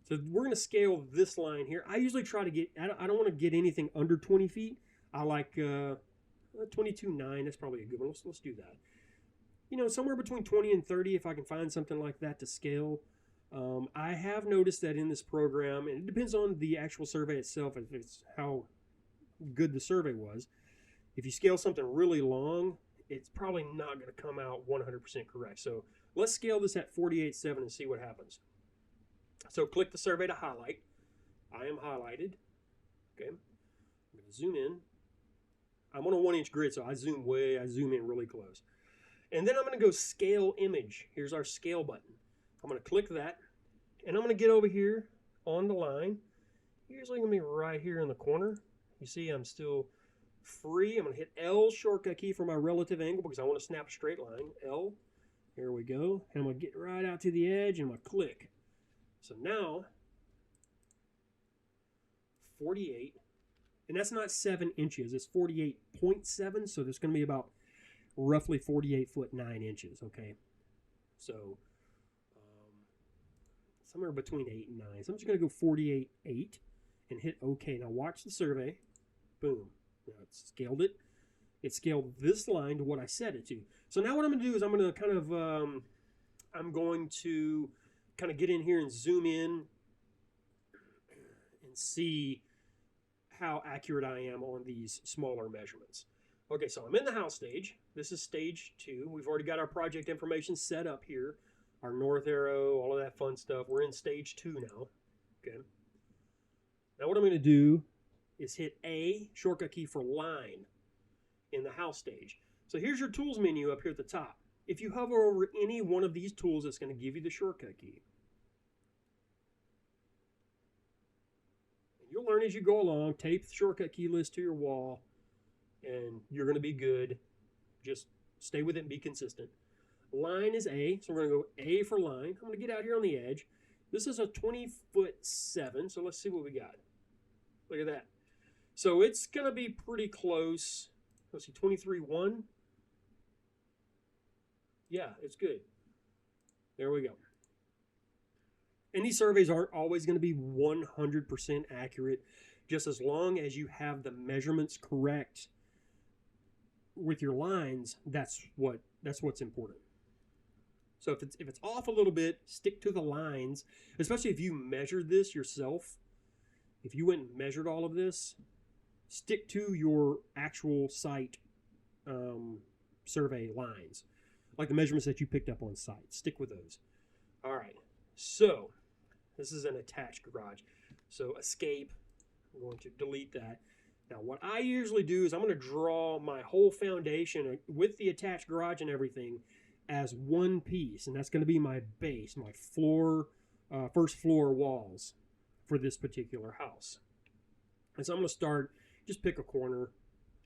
So we're going to scale this line here. I usually try to get, I don't want to get anything under 20 feet. I like 22.9. That's probably a good one. Let's do that. You know, somewhere between 20 and 30 if I can find something like that to scale. I have noticed that in this program, and it depends on the actual survey itself, if it's how good the survey was. If you scale something really long, it's probably not going to come out 100% correct. So let's scale this at 48.7 and see what happens. So click the survey to highlight. I am highlighted. Okay. I'm going to zoom in. I'm on a 1-inch grid, so I zoom in really close. And then I'm going to go scale image. Here's our scale button. I'm going to click that, and I'm going to get over here on the line. Usually going to be right here in the corner. You see I'm still free. I'm going to hit L shortcut key for my relative angle because I want to snap a straight line. L. Here we go. And I'm going to get right out to the edge, and I'm going to click. So now, 48, and that's not 7 inches. It's 48.7, so there's going to be about roughly 48 foot 9 inches, okay? So somewhere between 8 and 9. So I'm just going to go 48.8 and hit OK. Now watch the survey. Boom. Now it's scaled it. It scaled this line to what I set it to. So now what I'm going to do is I'm going to kind of get in here and zoom in and see how accurate I am on these smaller measurements. Okay, so I'm in the house stage. This is stage 2. We've already got our project information set up here. Our north arrow, all of that fun stuff. We're in stage 2 now. Okay. Now what I'm going to do is hit A, shortcut key for line in the house stage. So here's your tools menu up here at the top. If you hover over any one of these tools, it's going to give you the shortcut key. And you'll learn as you go along. Tape the shortcut key list to your wall, and you're going to be good. Just stay with it and be consistent. Line is A, so we're going to go A for line. I'm going to get out here on the edge. This is a 20'7", so let's see what we got. Look at that. So it's going to be pretty close. Let's see, 23.1. Yeah, it's good. There we go. And these surveys aren't always going to be 100% accurate. Just as long as you have the measurements correct with your lines, that's what's important. So if it's off a little bit, stick to the lines, especially if you measured this yourself. If you went and measured all of this, stick to your actual site survey lines, like the measurements that you picked up on site. Stick with those. All right, so this is an attached garage. So escape, I'm going to delete that. Now what I usually do is I'm going to draw my whole foundation with the attached garage and everything as one piece, and that's going to be my base, my floor, first floor walls for this particular house. And so I'm going to start, just pick a corner,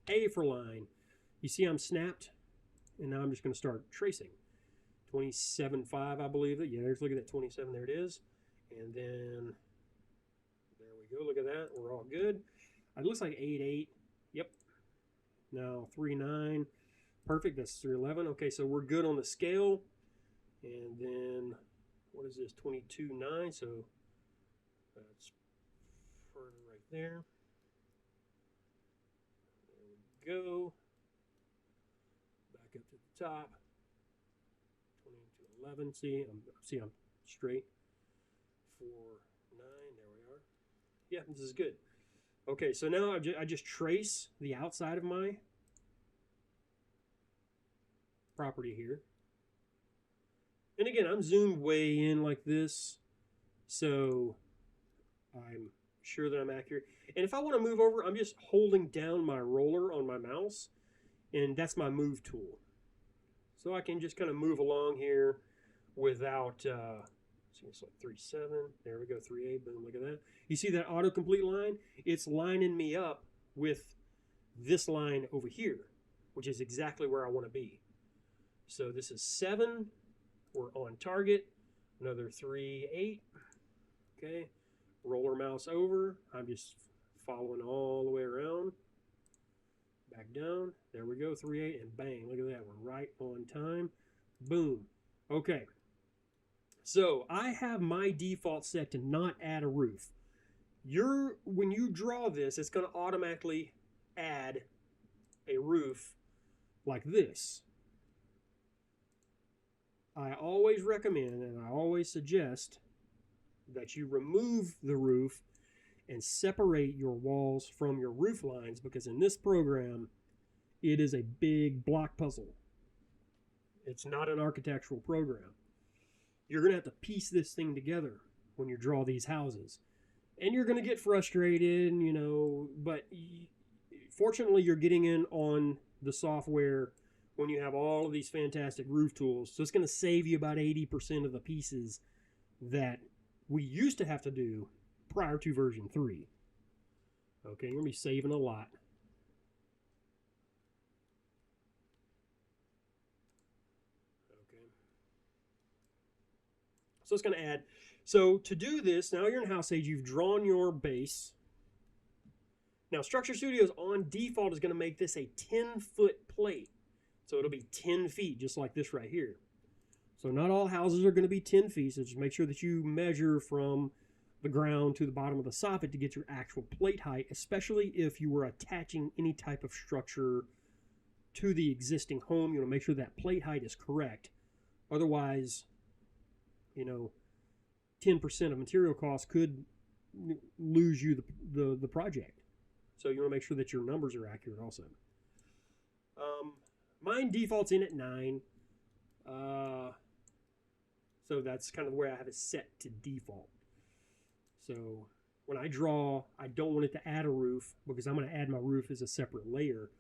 A for line. You see I'm snapped, and now I'm just going to start tracing. 27.5, I believe it. Yeah, there's, look at that 27, there it is. And then, there we go, look at that, we're all good. It looks like 8.8, yep. Now 3.9, perfect, that's 3.11. Okay, so we're good on the scale. And then, what is this, 22.9, so that's further right there. There we go. Back up to the top. 22.11, see I'm straight. 4.9, there we are. Yeah, this is good. Okay, so now I just trace the outside of my property here. And again, I'm zoomed way in like this, so I'm sure that I'm accurate. And if I want to move over, I'm just holding down my roller on my mouse, and that's my move tool. So I can just kind of move along here without, see, it's like 3.7. There we go, 3.8. Boom, look at that. You see that autocomplete line? It's lining me up with this line over here, which is exactly where I want to be. So this is 7. We're on target. Another 3.8. Okay. Roller mouse over. I'm just following all the way around. Back down. There we go. 3.8 and bang. Look at that. We're right on time. Boom. Okay. So I have my default set to not add a roof. When you draw this, it's going to automatically add a roof like this. I always recommend and I always suggest that you remove the roof and separate your walls from your roof lines, because in this program, it is a big block puzzle. It's not an architectural program. You're going to have to piece this thing together when you draw these houses. And you're going to get frustrated, you know, but fortunately you're getting in on the software when you have all of these fantastic roof tools. So it's going to save you about 80% of the pieces that we used to have to do prior to version 3. Okay, you're going to be saving a lot. Okay. So it's going to add. So to do this, now you're in House Age, you've drawn your base. Now Structure Studios on default is going to make this a 10-foot plate. So it'll be 10 feet, just like this right here. So not all houses are going to be 10 feet, so just make sure that you measure from the ground to the bottom of the soffit to get your actual plate height, especially if you were attaching any type of structure to the existing home. You want to make sure that plate height is correct. Otherwise, you know, 10% of material costs could lose you the project. So you want to make sure that your numbers are accurate also. Mine defaults in at 9. So that's kind of the way I have it set to default. So when I draw, I don't want it to add a roof because I'm going to add my roof as a separate layer.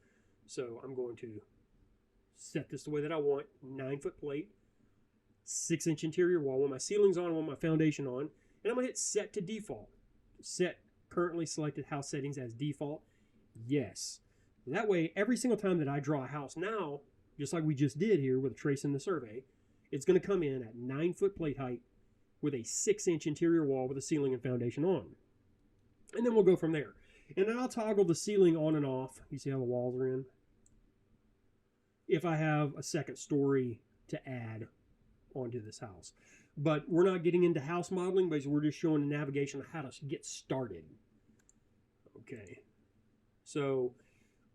So I'm going to set this the way that I want. 9-foot plate, 6-inch interior wall. When my ceiling's on, I want my foundation on. And I'm going to hit set to default. Set currently selected house settings as default. Yes. That way, every single time that I draw a house now, just like we just did here with Trace in the survey, it's going to come in at 9-foot plate height with a 6-inch interior wall with a ceiling and foundation on. And then we'll go from there. And then I'll toggle the ceiling on and off. You see how the walls are in? If I have a second story to add onto this house. But we're not getting into house modeling, because we're just showing the navigation of how to get started. Okay. So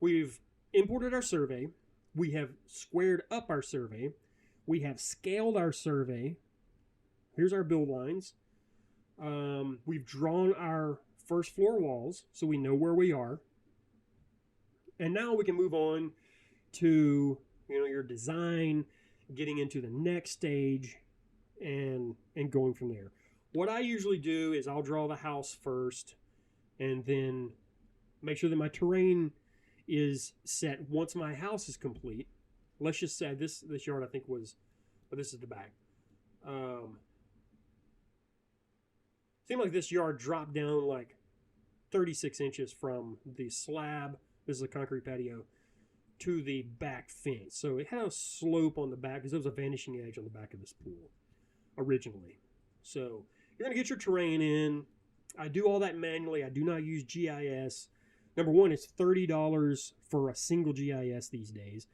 we've imported our survey. We have squared up our survey. We have scaled our survey. Here's our build lines. We've drawn our first floor walls, so we know where we are. And now we can move on to, you know, your design, getting into the next stage, and going from there. What I usually do is I'll draw the house first, and then make sure that my terrain is set once my house is complete. Let's just say this yard I think was, oh, this is the back. Seemed like this yard dropped down like 36 inches from the slab, this is a concrete patio, to the back fence. So it had a slope on the back because there was a vanishing edge on the back of this pool originally. So you're going to get your terrain in. I do all that manually. I do not use GIS. Number one, it's $30 for a single GIS these days.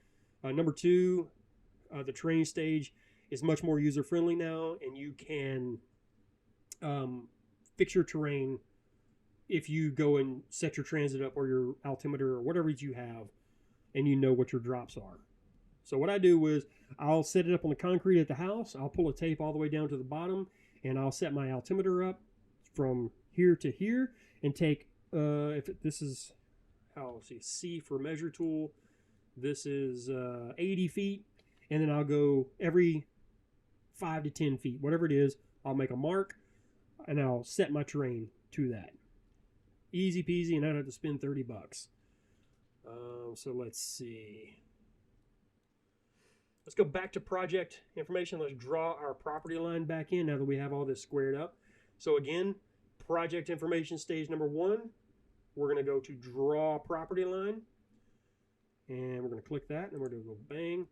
Number two, the terrain stage is much more user-friendly now, and you can fix your terrain if you go and set your transit up or your altimeter or whatever you have, and you know what your drops are. So what I do is I'll set it up on the concrete at the house. I'll pull a tape all the way down to the bottom, and I'll set my altimeter up from here to here and take, this is, I'll see, C for measure tool. This is 80 feet, and then I'll go every 5 to 10 feet, whatever it is, I'll make a mark, and I'll set my terrain to that. Easy peasy, and I don't have to spend 30 bucks. So let's see. Let's go back to project information. Let's draw our property line back in now that we have all this squared up. So again, project information stage number 1. We're going to go to draw property line. And we're going to click that, and we're going to go bang.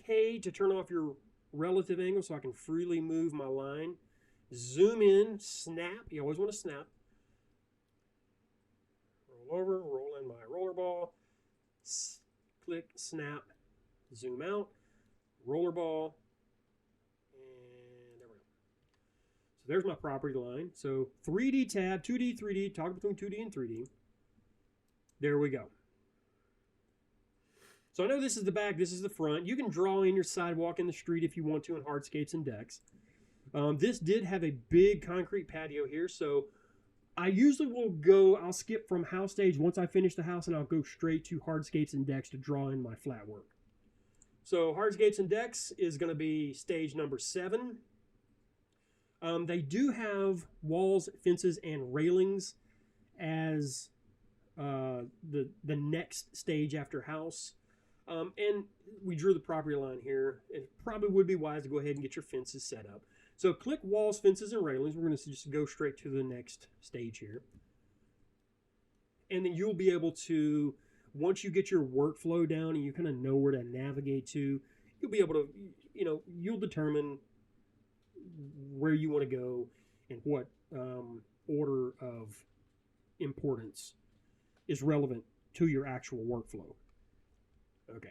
K to turn off your relative angle so I can freely move my line. Zoom in, snap. You always want to snap. Roll over, roll in my roller ball. Click, snap, zoom out. Roller ball, and there we go. So there's my property line. So 3D tab, 2D, 3D, toggle between 2D and 3D. There we go. So I know this is the back, this is the front. You can draw in your sidewalk in the street if you want to in hardscapes and decks. This did have a big concrete patio here, so I usually will go, I'll skip from house stage once I finish the house, and I'll go straight to hardscapes and decks to draw in my flat work. So hardscapes and decks is going to be stage number 7. They do have walls, fences, and railings as the next stage after house. And we drew the property line here. It probably would be wise to go ahead and get your fences set up. So click walls, fences, and railings. We're going to just go straight to the next stage here. And then you'll be able to, once you get your workflow down and you kind of know where to navigate to, you'll be able to, you'll determine where you want to go and what order of importance is relevant to your actual workflow. Okay.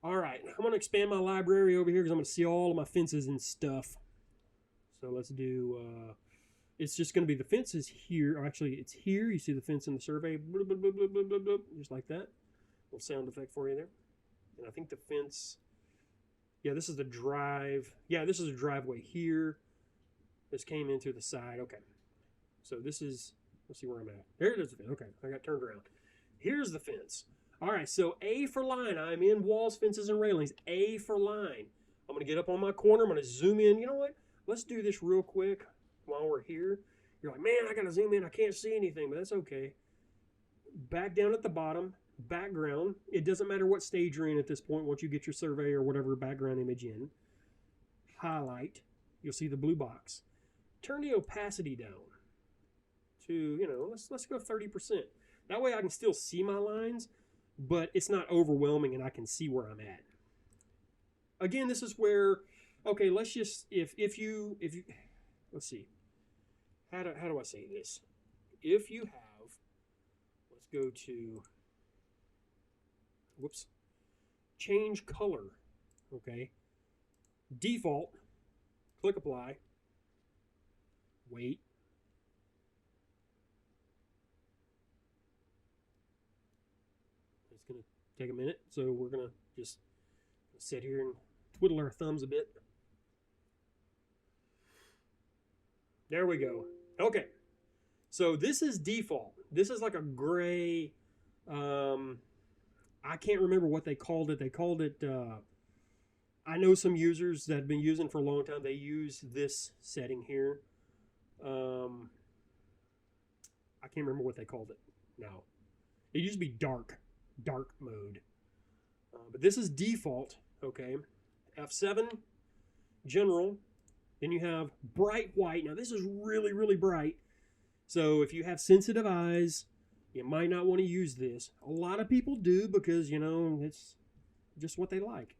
All right, I'm going to expand my library over here because I'm going to see all of my fences and stuff. So let's do, it's just going to be the fences here. Or actually, it's here. You see the fence in the survey. Blah, blah, blah, blah, blah, blah, blah, just like that. Little sound effect for you there. And I think the fence, yeah, this is the drive. Yeah, this is a driveway here. This came into the side. Okay. So this is, let's see where I'm at. There it is. Okay, I got turned around. Here's the fence. All right, so A for line. I'm in walls, fences, and railings. A for line. I'm going to get up on my corner. I'm going to zoom in. You know what? Let's do this real quick while we're here. You're like, man, I got to zoom in. I can't see anything, but that's okay. Back down at the bottom, background. It doesn't matter what stage you're in at this point once you get your survey or whatever background image in. Highlight. You'll see the blue box. Turn the opacity down to, let's go 30%. That way I can still see my lines, but it's not overwhelming and I can see where I'm at. Again, this is where, okay, let's just, if you, let's see, how do I say this? If you have, let's go to, whoops, change color, okay, default, click apply, wait, it's going to take a minute, so we're going to just sit here and twiddle our thumbs a bit. There we go. Okay, so this is default. This is like a gray, I can't remember what they called it. They called it, I know some users that have been using for a long time, they use this setting here. I can't remember what they called it now. It used to be dark mode. But this is default, okay. F7, general. Then you have bright white. Now this is really, really bright. So if you have sensitive eyes, you might not want to use this. A lot of people do because, it's just what they like.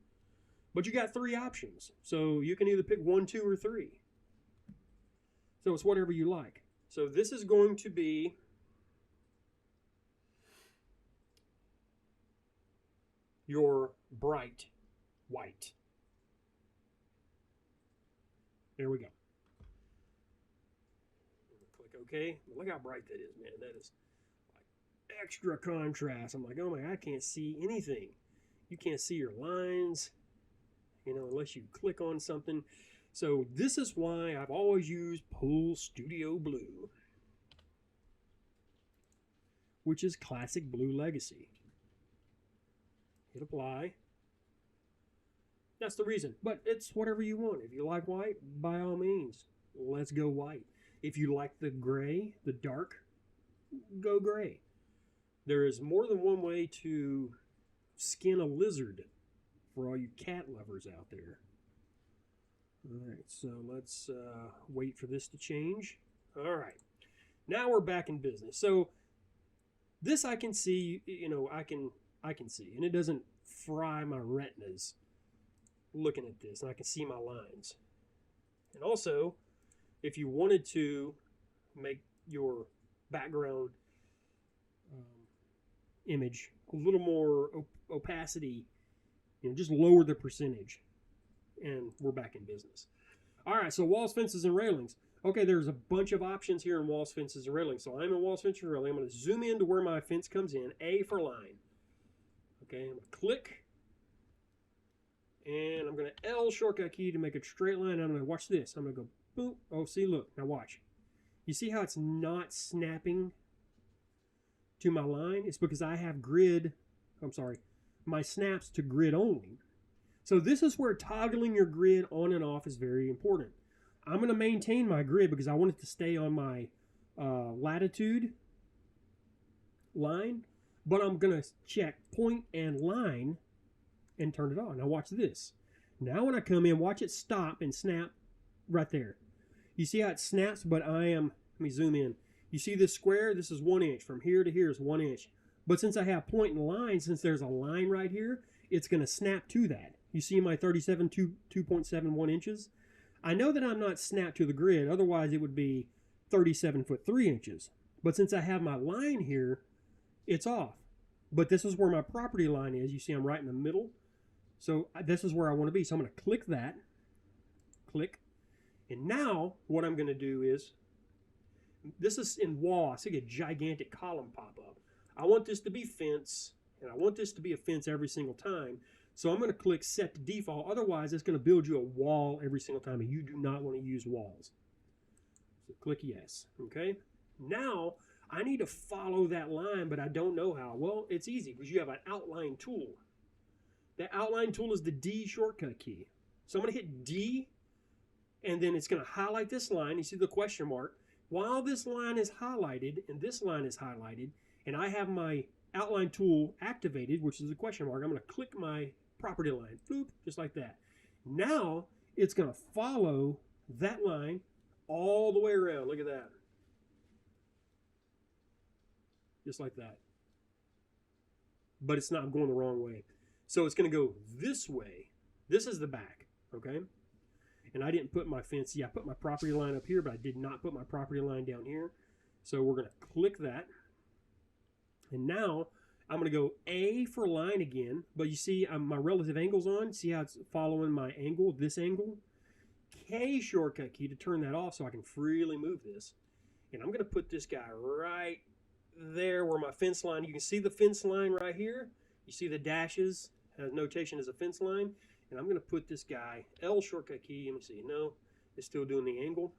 But you got 3 options. So you can either pick 1, 2, or 3. So it's whatever you like. So this is going to be your bright white. There we go. Click OK. Look how bright that is, man. That is like extra contrast. I'm like, oh my God, I can't see anything. You can't see your lines, unless you click on something. So this is why I've always used Pool Studio Blue, which is classic Blue Legacy. Hit apply. That's the reason. But it's whatever you want. If you like white, by all means, let's go white. If you like the gray, the dark, go gray. There is more than one way to skin a lizard. for all you cat lovers out there. All right, so let's wait for this to change. All right, now we're back in business. So this I can see, I can see, and it doesn't fry my retinas looking at this, and I can see my lines. And also, if you wanted to make your background image a little more opacity, just lower the percentage, and we're back in business. All right, so walls, fences, and railings. Okay, there's a bunch of options here in walls, fences, and railings. So I'm in walls, fences, and railing. I'm going to zoom in to where my fence comes in. A for line. Okay, I'm going to click. And I'm going to L shortcut key to make a straight line. I'm going to watch this. I'm going to go boom. Oh, see, look. Now watch. You see how it's not snapping to my line? It's because I have my snaps to grid only. So this is where toggling your grid on and off is very important. I'm going to maintain my grid because I want it to stay on my latitude line, but I'm going to check point and line and turn it on. Now watch this. Now when I come in, watch it stop and snap right there. You see how it snaps, but let me zoom in. You see this square? This is 1 inch. From here to here is 1 inch. But since I have point and line, since there's a line right here, it's going to snap to that. You see my 2.71 inches? I know that I'm not snapped to the grid, otherwise it would be 37 foot 3 inches. But since I have my line here, it's off. But this is where my property line is. You see I'm right in the middle. So this is where I want to be. So I'm going to click that. Click. And now what I'm going to do is, this is in wall. I see a gigantic column pop up. I want this to be fence, and I want this to be a fence every single time. So I'm going to click set to default. Otherwise, it's going to build you a wall every single time, and you do not want to use walls. So click yes. Okay. Now I need to follow that line, but I don't know how. Well, it's easy because you have an outline tool. That outline tool is the D shortcut key. So I'm going to hit D, and then it's going to highlight this line. You see the question mark. While this line is highlighted and this line is highlighted, and I have my outline tool activated, which is the question mark, I'm going to click my property line. Boop, just like that. Now it's going to follow that line all the way around. Look at that. Just like that. But it's not going the wrong way. So it's going to go this way. This is the back, okay? And I didn't put my fence. Yeah, I put my property line up here, but I did not put my property line down here. So we're going to click that. And now I'm going to go A for line again. But you see my relative angle's on. See how it's following my angle, this angle? K shortcut key to turn that off so I can freely move this. And I'm going to put this guy right there where my fence line. You can see the fence line right here. You see the dashes has notation as a fence line. And I'm going to put this guy, L shortcut key. Let me see. No, it's still doing the angle.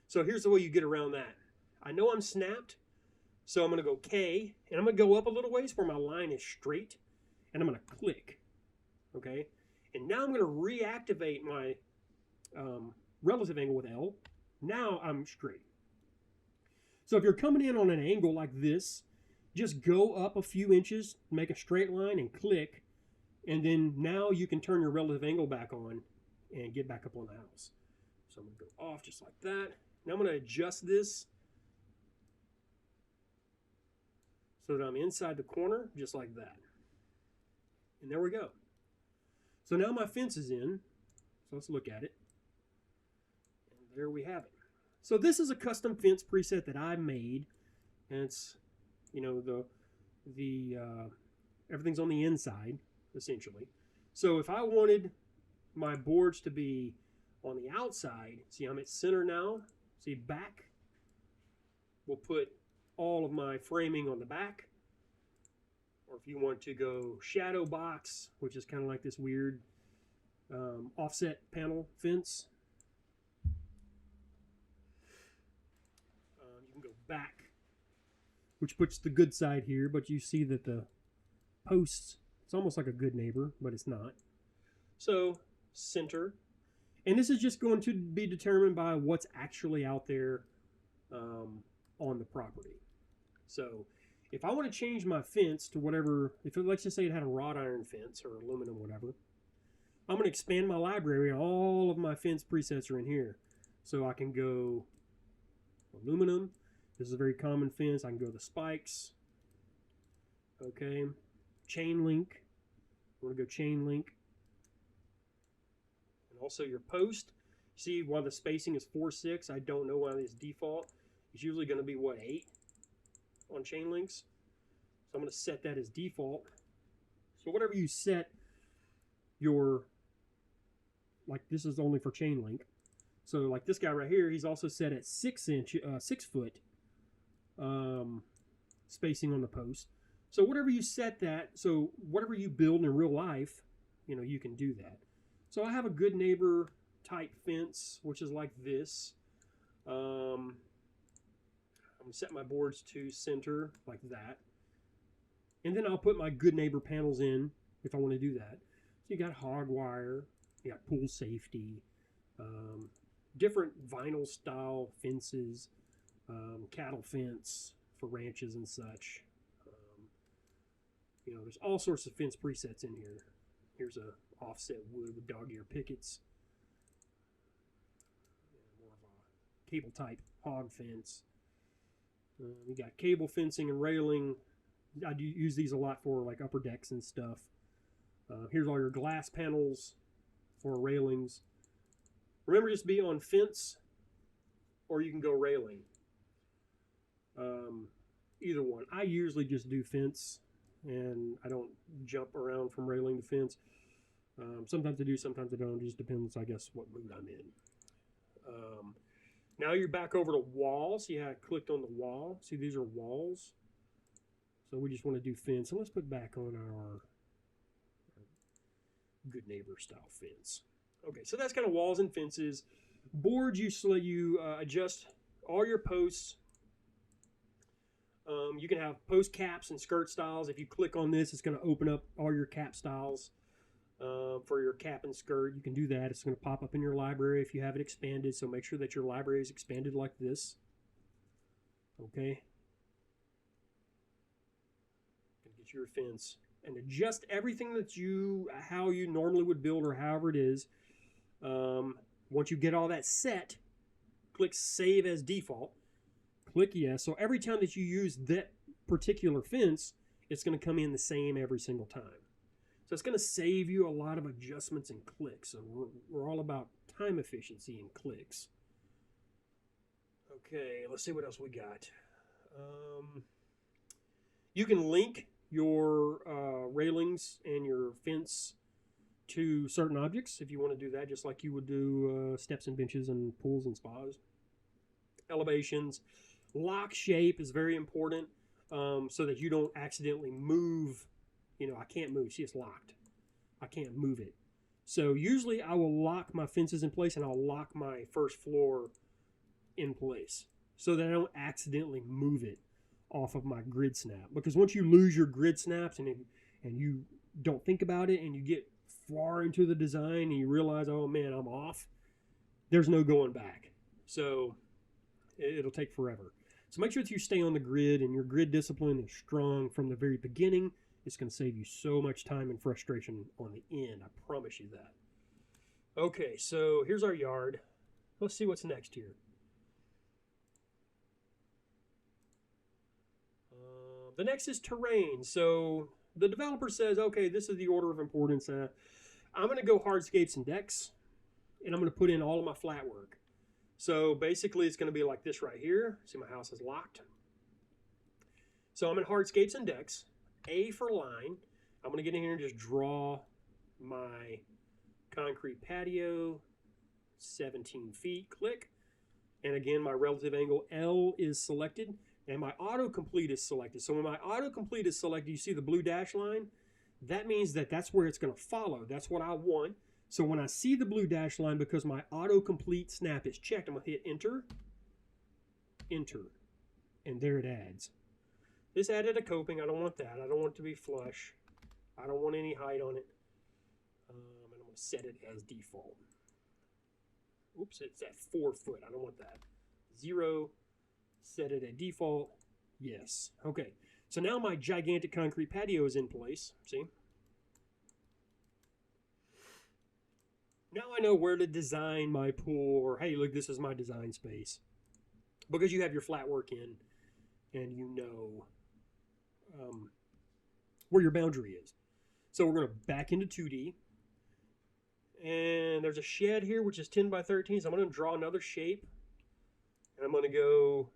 So here's the way you get around that. I know I'm snapped. So I'm going to go K, and I'm going to go up a little ways where my line is straight, and I'm going to click, okay? And now I'm going to reactivate my relative angle with L. Now I'm straight. So if you're coming in on an angle like this, just go up a few inches, make a straight line, and click, and then now you can turn your relative angle back on and get back up on the house. So I'm going to go off just like that. Now I'm going to adjust this so that I'm inside the corner, just like that. And there we go. So now my fence is in. So let's look at it. And there we have it. So this is a custom fence preset that I made. And it's, everything's on the inside, essentially. So if I wanted my boards to be on the outside, see I'm at center now. See back. We'll put all of my framing on the back. Or if you want to go shadow box, which is kind of like this weird offset panel fence, you can go back, which puts the good side here, but you see that the posts, it's almost like a good neighbor, but it's not. So center, and this is just going to be determined by what's actually out there on the property. So If I want to change my fence to whatever, if it, let's just say it had a wrought iron fence or aluminum, whatever, I'm going to expand my library and all of my fence presets are in here. So I can go aluminum. This is a very common fence. I can go the spikes. Okay. Chain link. I want to go chain link. And also your post. See why the spacing is 4/6. I don't know why it's default. It's usually going to be what, 8 on chain links. So I'm going to set that as default. So whatever you set your, like this is only for chain link. So like this guy right here, he's also set at 6 foot spacing on the post. So whatever you set that, so whatever you build in real life, you know, you can do that. So I have a good neighbor type fence, which is like this. I'm gonna set my boards to center like that. And then I'll put my good neighbor panels in if I want to do that. So you got hog wire, you got pool safety, different vinyl style fences, cattle fence for ranches and such. You know, there's all sorts of fence presets in here. Here's a offset wood with dog ear pickets. More of a cable type hog fence. You got cable fencing and railing. I do use these a lot for like upper decks and stuff. Here's all your glass panels for railings. Remember, just be on fence, or you can go railing. Either one. I usually just do fence, and I don't jump around from railing to fence. Sometimes I do, sometimes I don't. It just depends, I guess, what mood I'm in. Now you're back over to walls. See how I clicked on the wall? See, these are walls. So we just want to do fence. So let's put back on our good neighbor style fence. Okay, so that's kind of walls and fences. Boards, you adjust all your posts. You can have post caps and skirt styles. If you click on this, it's going to open up all your cap styles for your cap and skirt. You can do that. It's going to pop up in your library if you have it expanded. So make sure that your library is expanded like this. Okay. Get your fence and adjust everything that how you normally would build or however it is. Once you get all that set, click Save as Default. Click Yes. So every time that you use that particular fence, it's going to come in the same every single time. So it's going to save you a lot of adjustments and clicks. So we're all about time efficiency and clicks. Okay, let's see what else we got. You can link your railings and your fence to certain objects if you want to do that, just like you would do steps and benches and pools and spas. Elevations. Lock shape is very important so that you don't accidentally move. You know, I can't move. See, it's locked. I can't move it. So usually I will lock my fences in place and I'll lock my first floor in place so that I don't accidentally move it off of my grid snap. Because once you lose your grid snaps and you don't think about it and you get far into the design and you realize, oh man, I'm off, there's no going back. So it'll take forever. So make sure that you stay on the grid and your grid discipline is strong from the very beginning. It's going to save you so much time and frustration on the end. I promise you that. Okay, so here's our yard. Let's see what's next here. The next is terrain. So the developer says, okay, this is the order of importance. I'm going to go hardscapes and decks, and I'm going to put in all of my flat work. So basically it's going to be like this right here. See, my house is locked. So I'm in hardscapes and decks. A for line. I'm going to get in here and just draw my concrete patio, 17 feet, click. And again, my relative angle L is selected, and my autocomplete is selected. So when my autocomplete is selected, you see the blue dash line? That means that that's where it's going to follow. That's what I want. So when I see the blue dash line, because my autocomplete snap is checked, I'm going to hit enter, enter, and there it adds. This added a coping. I don't want that. I don't want it to be flush. I don't want any height on it. And I'm going to set it as default. Oops, it's at 4 foot. I don't want that. 0, set it at default. Yes. Okay. So now my gigantic concrete patio is in place. See? Now I know where to design my pool, or hey, look, this is my design space. Because you have your flat work in, and you know where your boundary is. So we're going to back into 2D. And there's a shed here, which is 10 by 13. So I'm going to draw another shape. And I'm going to go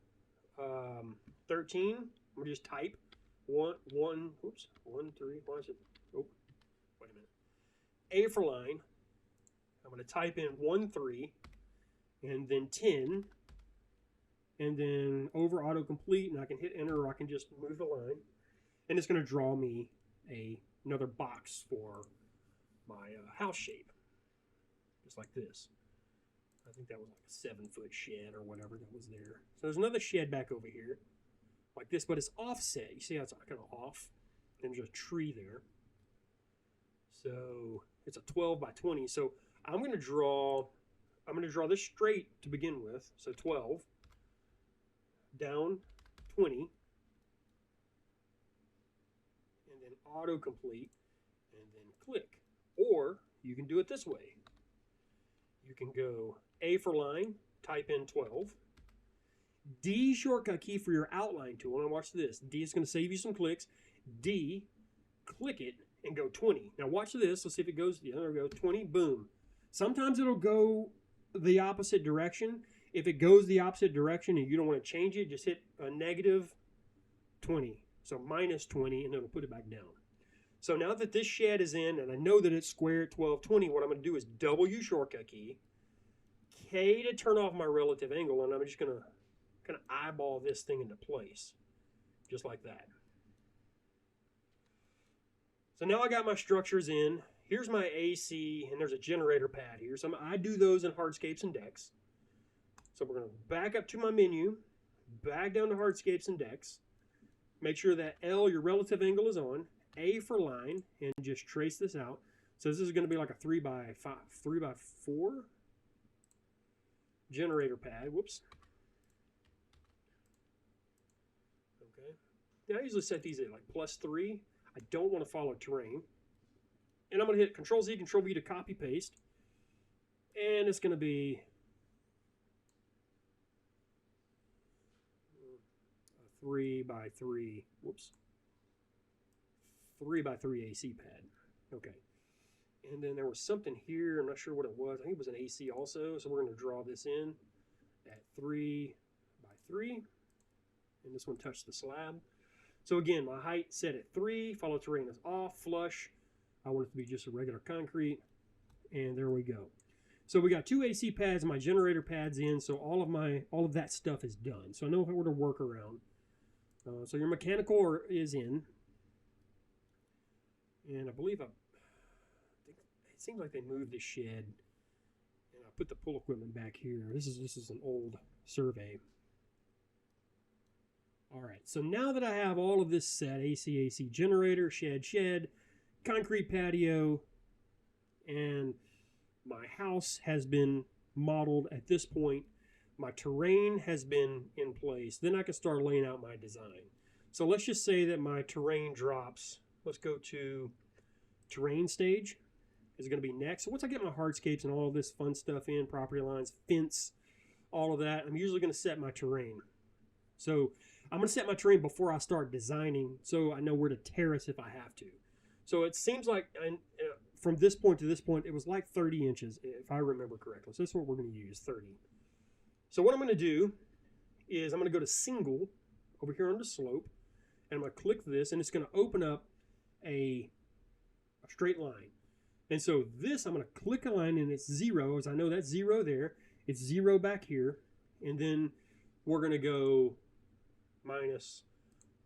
13. I'm going to just type 1, 3. Why is it? Oh, wait a minute. A for line. I'm going to type in 1, 3. And then 10. And then over autocomplete. And I can hit enter, or I can just move the line. And it's going to draw me another box for my house shape. Just like this. I think that was like a 7-foot shed or whatever that was there. So there's another shed back over here. Like this, but it's offset. You see how it's kind of off? And there's a tree there. So it's a 12 by 20. So I'm going to draw this straight to begin with. So 12. Down 20. And then autocomplete. And then click. Or you can do it this way. You can go A for line, type in 12. D shortcut key for your outline tool. And watch this. D is going to save you some clicks. D, click it, and go 20. Now watch this. Let's see if it goes. Yeah, there we go. 20. Boom. Sometimes it'll go the opposite direction. If it goes the opposite direction and you don't want to change it, just hit a negative 20. So minus 20, and it'll put it back down. So now that this shed is in, and I know that it's square at 1220, what I'm going to do is W shortcut key, K to turn off my relative angle, and I'm just going to kind of eyeball this thing into place, just like that. So now I got my structures in. Here's my AC, and there's a generator pad here. So I do those in hardscapes and decks. So we're going to back up to my menu, back down to hardscapes and decks. Make sure that L, your relative angle, is on. A for line, and just trace this out. So this is going to be like a 3 by 4 generator pad. Whoops. Okay. Now I usually set these at like +3. I don't want to follow terrain. And I'm going to hit Control-Z, Control-V to copy paste. And it's going to be a 3 by 3. Whoops. 3 by 3 AC pad. Okay. And then there was something here. I'm not sure what it was. I think it was an AC also. So we're going to draw this in at 3 by 3. And this one touched the slab. So again, my height set at 3. Follow terrain is off. Flush. I want it to be just a regular concrete. And there we go. So we got 2 AC pads and my generator pads in. So all of that stuff is done. So I know where to work around. So your mechanical is in. And I believe it seems like they moved the shed, and I put the pull equipment back here. This is an old survey. All right, so now that I have all of this set, AC generator, shed, concrete patio, and my house has been modeled at this point, my terrain has been in place, then I can start laying out my design. So let's just say that my terrain drops. Let's go to terrain stage. Is going to be next. So once I get my hardscapes and all of this fun stuff in, property lines, fence, all of that, I'm usually going to set my terrain. So I'm going to set my terrain before I start designing, so I know where to terrace if I have to. So it seems like from this point to this point, it was like 30 inches, if I remember correctly. So that's what we're going to use, 30. So what I'm going to do is I'm going to go to single over here on the slope, and I'm going to click this, and it's going to open up a straight line. And so this, I'm going to click a line, and it's 0, as I know that's 0 there. It's 0 back here. And then we're going to go -1.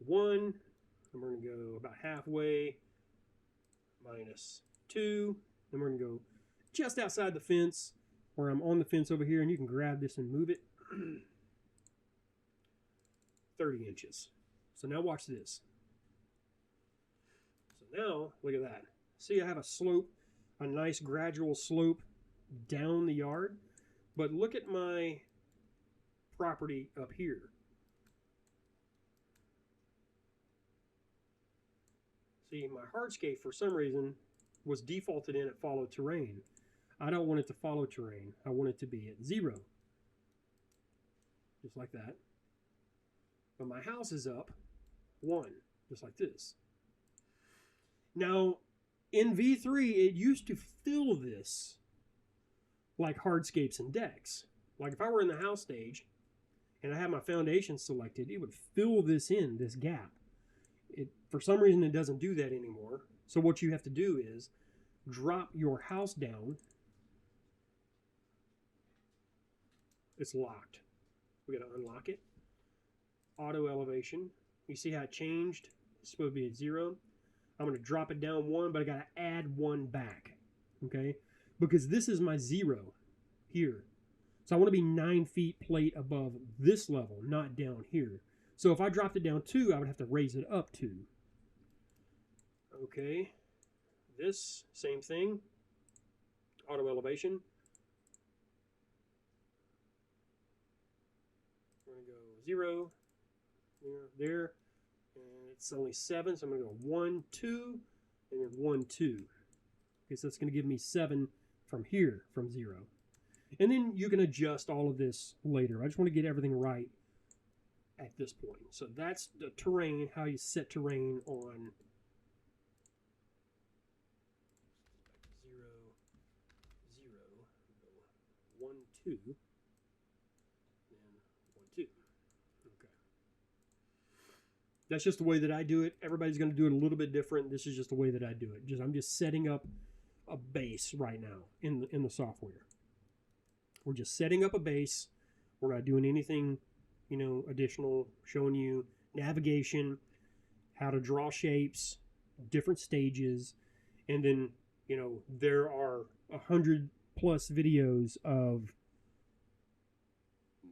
And we're going to go about halfway. -2. And we're going to go just outside the fence, where I'm on the fence over here. And you can grab this and move it. 30 inches. So now watch this. So now, look at that. See, I have a slope. A nice gradual slope down the yard. But look at my property up here. See, my hardscape for some reason was defaulted in at follow terrain. I don't want it to follow terrain. I want it to be at 0. Just like that. But my house is up 1, just like this. Now, in V3, it used to fill this like hardscapes and decks. Like if I were in the house stage and I had my foundation selected, it would fill this in, this gap. For some reason, it doesn't do that anymore. So what you have to do is drop your house down. It's locked. We got to unlock it. Auto elevation. You see how it changed? It's supposed to be at 0. I'm going to drop it down 1, but I got to add 1 back. Okay? Because this is my 0 here. So I want to be 9 feet plate above this level, not down here. So if I dropped it down 2, I would have to raise it up 2. Okay. This, same thing. Auto elevation. We're going to go 0. There. And it's only 7, so I'm going to go 1, 2, and then 1, 2. Okay, so that's going to give me 7 from here, from 0. And then you can adjust all of this later. I just want to get everything right at this point. So that's the terrain, how you set terrain on 0, 0, 1, 2, and 1, 2. Okay. That's just the way that I do it. Everybody's going to do it a little bit different. This is just the way that I do it. I'm just setting up a base right now in the software. We're just setting up a base. We're not doing anything, you know, additional, showing you navigation, how to draw shapes, different stages, and then, you know, there are 100+ videos of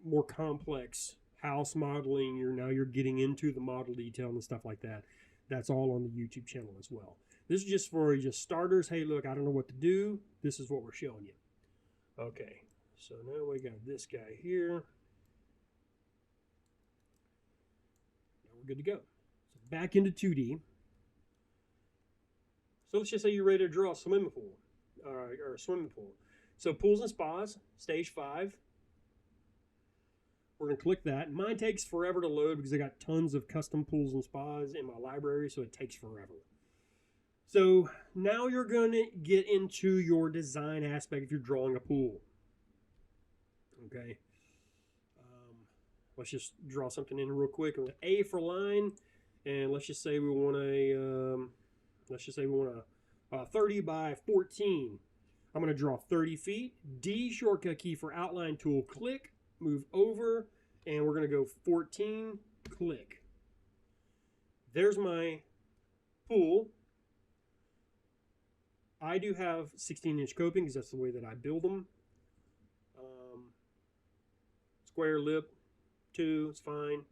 more complex house modeling. You're getting into the model detail and stuff like that. That's all on the YouTube channel as well. This is just for just starters. Hey, look, I don't know what to do. This is what we're showing you. Okay, so now we got this guy here. Now we're good to go. So back into 2D. So let's just say you're ready to draw a swimming pool, or a swimming pool. So pools and spas, stage 5. We're going to click that. Mine takes forever to load because I got tons of custom pools and spas in my library, so it takes forever. So now you're going to get into your design aspect if you're drawing a pool. Okay. Let's just draw something in real quick. A for line, and let's just say we want a 30 by 14. I'm going to draw 30 feet. D shortcut key for outline tool. Click, move over, and we're going to go 14. Click. There's my pool. I do have 16-inch coping because that's the way that I build them. Square lip, 2, it's fine.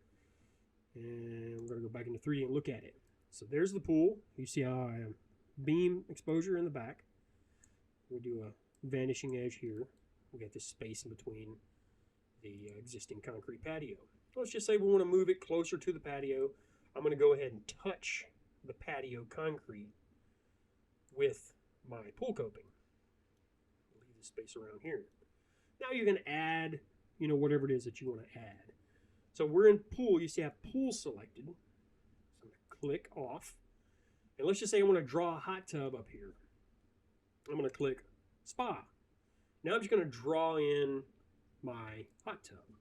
And we're going to go back into 3D and look at it. So there's the pool. You see how I am beam exposure in the back. We do a vanishing edge here. We got this space in between the existing concrete patio. Let's just say we want to move it closer to the patio. I'm going to go ahead and touch the patio concrete with my pool coping. Leave the space around here. Now you can add, you know, whatever it is that you want to add. So we're in pool. You see I have pool selected. So I'm going to click off. And let's just say I want to draw a hot tub up here. I'm going to click spa. Now I'm just going to draw in my hot tub.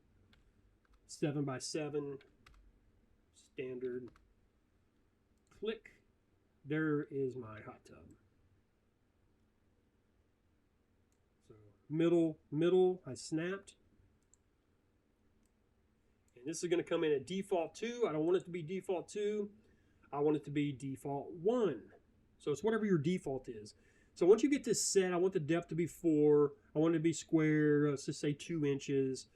7 by 7 standard. Click. There is my hot tub. So middle, I snapped. And this is going to come in at default 2. I don't want it to be default 2. I want it to be default 1. So it's whatever your default is. So once you get this set, I want the depth to be 4. I want it to be square, let's just say 2 inches.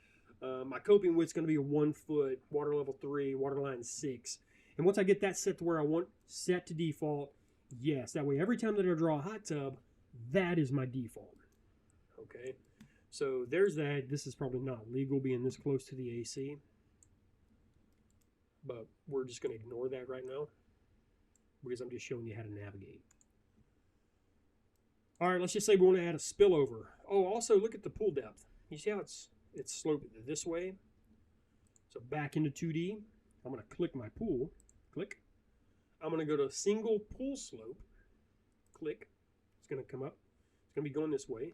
My coping width is going to be a 1 foot, water level 3, water line 6. And once I get that set to where I want set to default, yes, that way every time that I draw a hot tub, that is my default. Okay, so there's that. This is probably not legal being this close to the AC, but we're just going to ignore that right now. because I'm just showing you how to navigate. All right, let's just say we want to add a spillover. Oh, also look at the pool depth. You see how it's sloped this way? So back into 2D. I'm going to click my pool. Click. I'm going to go to single pool slope. Click. It's going to come up. It's going to be going this way.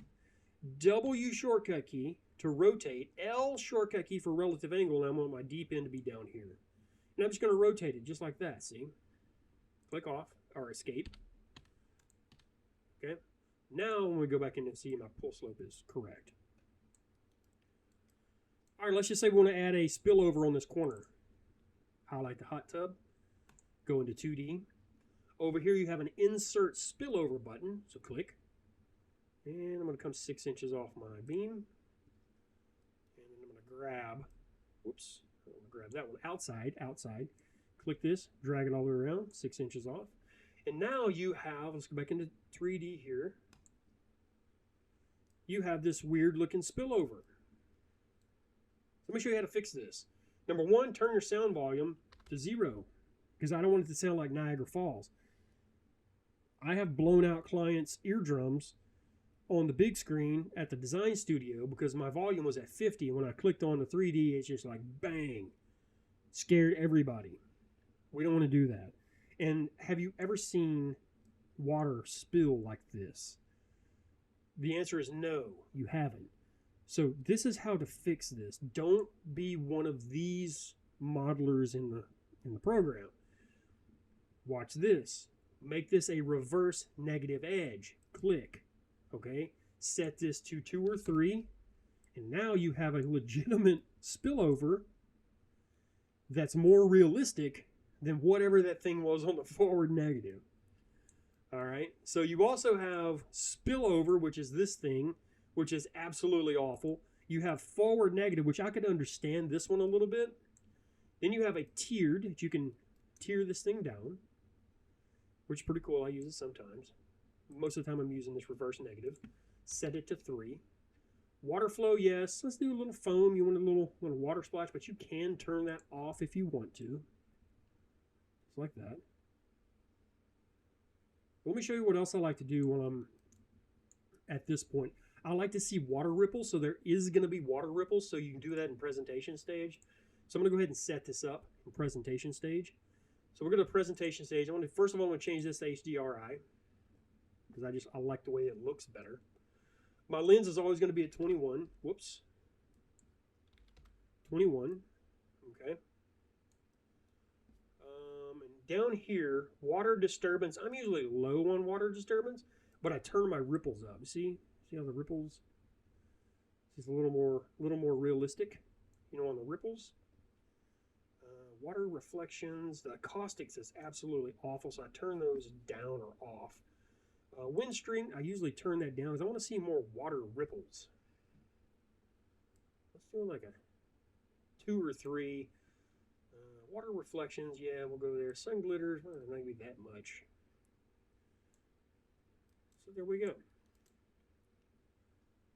W shortcut key to rotate. L shortcut key for relative angle. And I want my deep end to be down here. And I'm just going to rotate it just like that. See? Click off or escape. Okay. Now when we go back in and see my pool slope is correct. All right, let's just say we want to add a spillover on this corner. Highlight the hot tub. Go into 2D. Over here you have an insert spillover button. So click. And I'm going to come 6 inches off my beam. And then I'm going to grab, whoops, I'm going to grab that one outside. Click this, drag it all the way around, 6 inches off. And now you have, let's go back into 3D here. You have this weird looking spillover. Let me show you how to fix this. Number one, turn your sound volume to 0 because I don't want it to sound like Niagara Falls. I have blown out clients' eardrums on the big screen at the design studio because my volume was at 50, and when I clicked on the 3D, it's just like bang, scared everybody. We don't want to do that. And have you ever seen water spill like this? The answer is no, you haven't. So this is how to fix this. Don't be one of these modelers in the program. Watch this. Make this a reverse negative edge. Click. Okay. Set this to 2 or 3. And now you have a legitimate spillover that's more realistic than whatever that thing was on the forward negative. All right. So you also have spillover, which is this thing, which is absolutely awful. You have forward negative, which I could understand this one a little bit. Then you have a tiered, that you can tier this thing down, which is pretty cool. I use it sometimes. Most of the time I'm using this reverse negative. Set it to 3. Water flow, yes. Let's do a little foam. You want a little water splash, but you can turn that off if you want to. Just like that. Let me show you what else I like to do when I'm at this point. I like to see water ripples, so there is going to be water ripples, so you can do that in presentation stage. So I'm going to go ahead and set this up in presentation stage. So we're going to presentation stage. First of all, I'm going to change this to HDRI because I like the way it looks better. My lens is always going to be at 21. Whoops. 21. Okay. And down here, water disturbance. I'm usually low on water disturbance, but I turn my ripples up. See how the ripples? It's a little more realistic, on the ripples. Water reflections. The acoustics is absolutely awful, so I turn those down or off. Wind stream, I usually turn that down because I want to see more water ripples. Let's do like a 2 or 3. Water reflections, yeah, we'll go there. Sun glitters, well, not be that much. So there we go.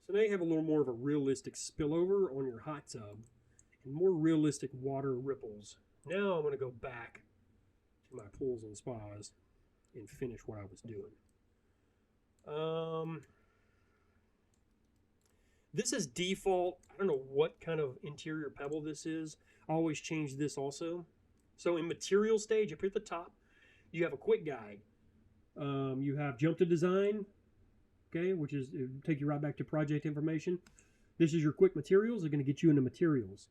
So now you have a little more of a realistic spillover on your hot tub and more realistic water ripples. Now I'm going to go back to my pools and spas and finish what I was doing. This is default. I don't know what kind of interior pebble this is. I always change this also. So in material stage, up here at the top, you have a quick guide. You have jump to design, okay, which is take you right back to project information. This is your quick materials. They're going to get you into materials.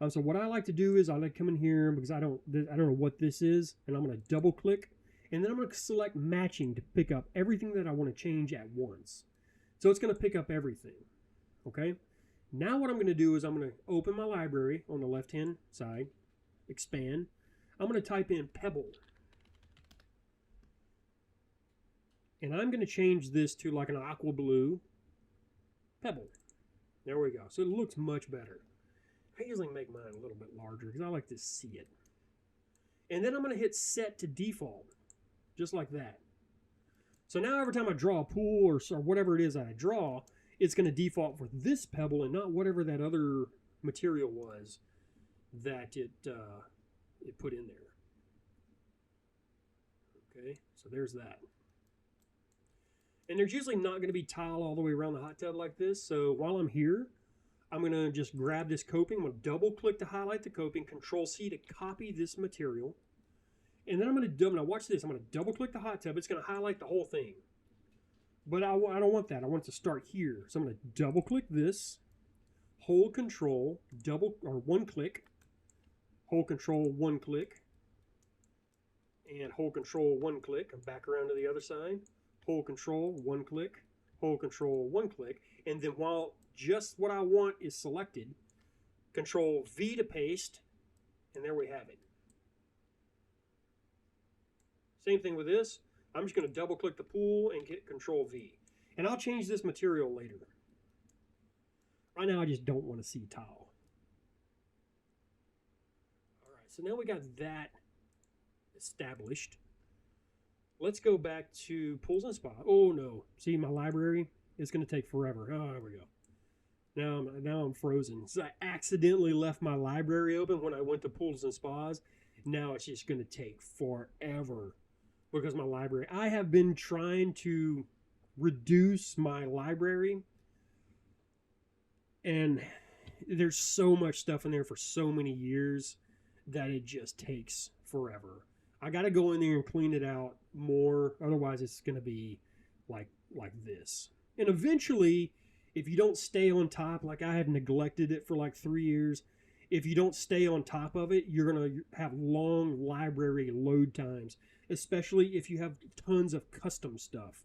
So what I like to do is I like to come in here because I don't know what this is, and I'm going to double click, and then I'm going to select matching to pick up everything that I want to change at once. So it's going to pick up everything. Okay. Now what I'm going to do is I'm going to open my library on the left-hand side, expand. I'm going to type in pebble. And I'm going to change this to like an aqua blue pebble. There we go. So it looks much better. I usually make mine a little bit larger because I like to see it. And then I'm going to hit set to default, just like that. So now every time I draw a pool or whatever it is I draw, it's going to default for this pebble and not whatever that other material was that it put in there. Okay, so there's that. And there's usually not going to be tile all the way around the hot tub like this. So while I'm here, I'm going to just grab this coping. I'm going to double click to highlight the coping, Control C to copy this material. And then I'm going to, now watch this, I'm going to double click the hot tub. It's going to highlight the whole thing. But I don't want that. I want it to start here. So I'm going to double click this, hold Control, one click, hold Control, one click, and hold Control, one click. I'm back around to the other side. Hold Control, one click, hold Control, one click. And then while just what I want is selected, Control V to paste, and there we have it. Same thing with this. I'm just going to double click the pool and hit Control V. And I'll change this material later. Right now I just don't want to see tile. Alright, so now we got that established. Let's go back to Pools and Spa. Oh no, see my library? It's going to take forever. Oh, there we go. Now I'm frozen. So I accidentally left my library open when I went to Pools and Spas. Now it's just going to take forever. Because my library, I have been trying to reduce my library, and there's so much stuff in there for so many years that it just takes forever. I got to go in there and clean it out more, otherwise it's going to be like this. And eventually, if you don't stay on top, like I have neglected it for like 3 years, if you don't stay on top of it, you're going to have long library load times, especially if you have tons of custom stuff.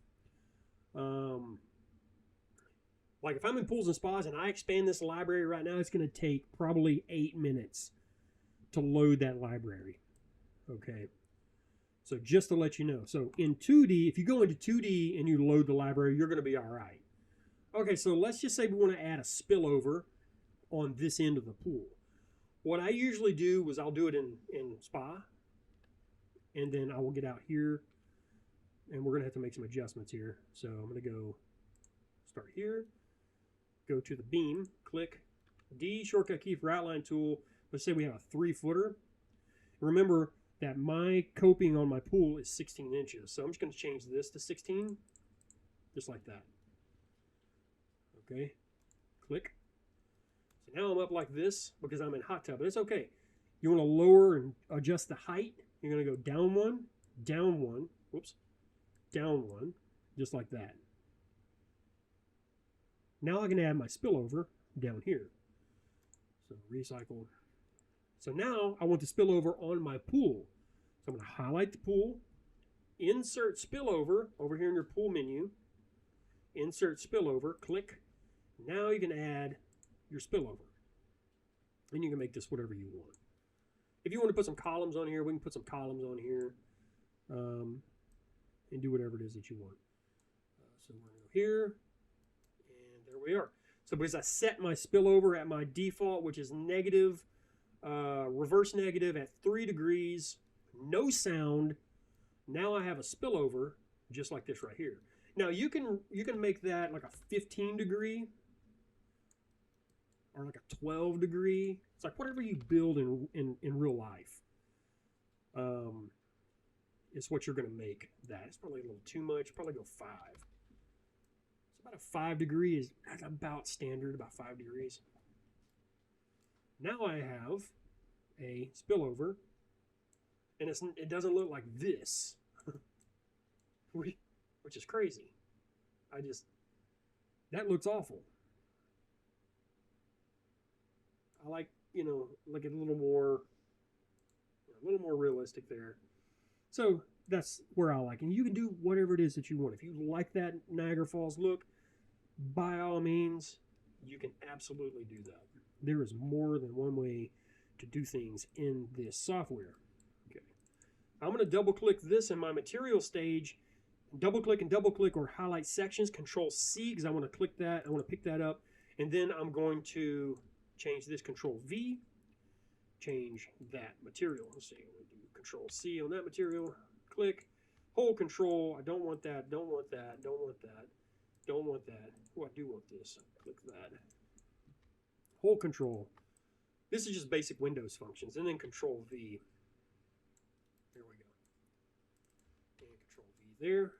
Like if I'm in Pools and Spas and I expand this library right now, it's going to take probably 8 minutes to load that library. Okay. So just to let you know. So in 2D, if you go into 2D and you load the library, you're going to be all right. Okay, so let's just say we want to add a spillover on this end of the pool. What I usually do is I'll do it in Spa, and then I will get out here, and we're going to have to make some adjustments here. So I'm going to go start here, go to the beam, click D, shortcut key for outline tool. Let's say we have a 3-footer. Remember that my coping on my pool is 16 inches. So I'm just going to change this to 16, just like that. Okay, click. So now I'm up like this because I'm in hot tub, but it's okay. You want to lower and adjust the height. You're going to go down one, whoops, down one, just like that. Now I can add my spillover down here. So recycle. So now I want the spillover on my pool. So I'm going to highlight the pool, insert spillover over here in your pool menu, insert spillover, click. Now you can add your spillover. And you can make this whatever you want. If you want to put some columns on here, we can put some columns on here and do whatever it is that you want. So we're going to go here, and there we are. So because I set my spillover at my default, which is negative, reverse negative at 3 degrees, no sound, now I have a spillover just like this right here. Now you can make that like a 15 degree or like a 12 degree. It's like whatever you build in real life. Is what you're going to make that. It's probably a little too much. Probably go 5. So about a 5 degree that's about standard, about 5 degrees. Now I have a spillover, and it doesn't look like this, which is crazy. That looks awful. I like, like a little more realistic there. So that's where I like it. And you can do whatever it is that you want. If you like that Niagara Falls look, by all means, you can absolutely do that. There is more than one way to do things in this software. Okay, I'm going to double click this in my material stage. Double click or highlight sections. Control C because I want to click that. I want to pick that up, and then I'm going to change this. Control V. Change that material. Let's see. I'm going to do Control C on that material. Click. Hold Control. I don't want that. Don't want that. Don't want that. Don't want that. Oh, I do want this. Click that. Hold Control. This is just basic Windows functions, and then Control V. There we go. there,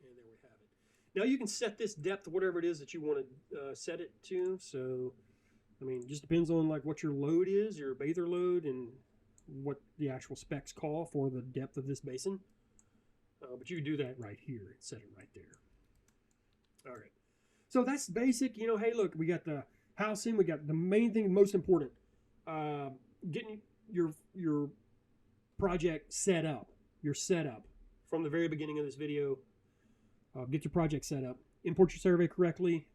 and there we have it. Now you can set this depth, whatever it is that you want to set it to. So, I mean, it just depends on like what your load is, your bather load, and what the actual specs call for the depth of this basin. But you can do that right here and set it right there. All right. So that's basic. You know, hey, look, we got the housing. We got the main thing, most important, getting your project set up. Your setup from the very beginning of this video. Get your project set up. Import your survey correctly.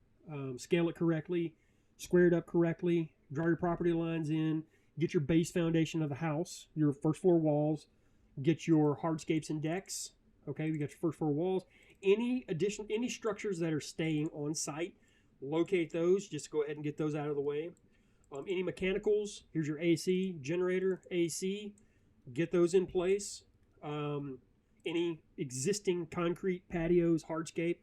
Scale it correctly. Square it up correctly. Draw your property lines in. Get your base foundation of the house. Your first floor walls. Get your hardscapes and decks. Okay, you got your first floor walls. Any structures that are staying on site, locate those. Just go ahead and get those out of the way. Any mechanicals, here's your AC, generator, AC. Get those in place. Any existing concrete patios, hardscape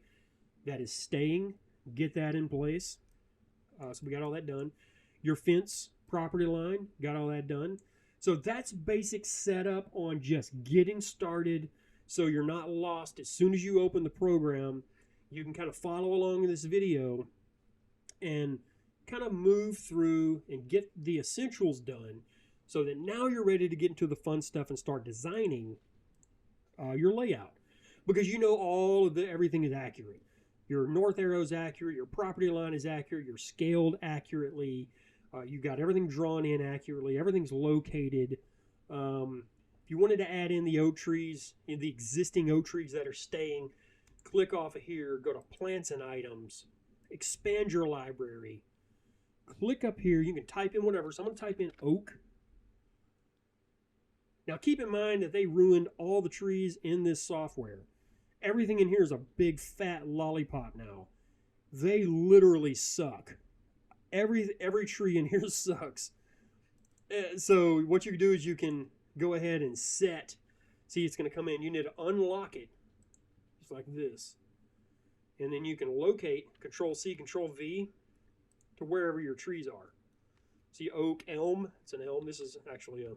that is staying, get that in place. So we got all that done. Your fence, property line, got all that done. So that's basic setup on just getting started, so you're not lost. As soon as you open the program, you can kind of follow along in this video and kind of move through and get the essentials done, so that now you're ready to get into the fun stuff and start designing your layout. Because you know everything is accurate. Your north arrow is accurate, your property line is accurate, you're scaled accurately, you got everything drawn in accurately, everything's located. If you wanted to add in the oak trees, the existing oak trees that are staying, click off of here, go to plants and items, expand your library, click up here, you can type in whatever. So I'm going to type in oak. Now keep in mind that they ruined all the trees in this software. Everything in here is a big fat lollipop now. They literally suck. Every tree in here sucks. So what you can do is you can go ahead and set. See, it's going to come in. You need to unlock it just like this. And then you can locate, Control C, Control V, to wherever your trees are. See, oak, elm. It's an elm. This is actually a...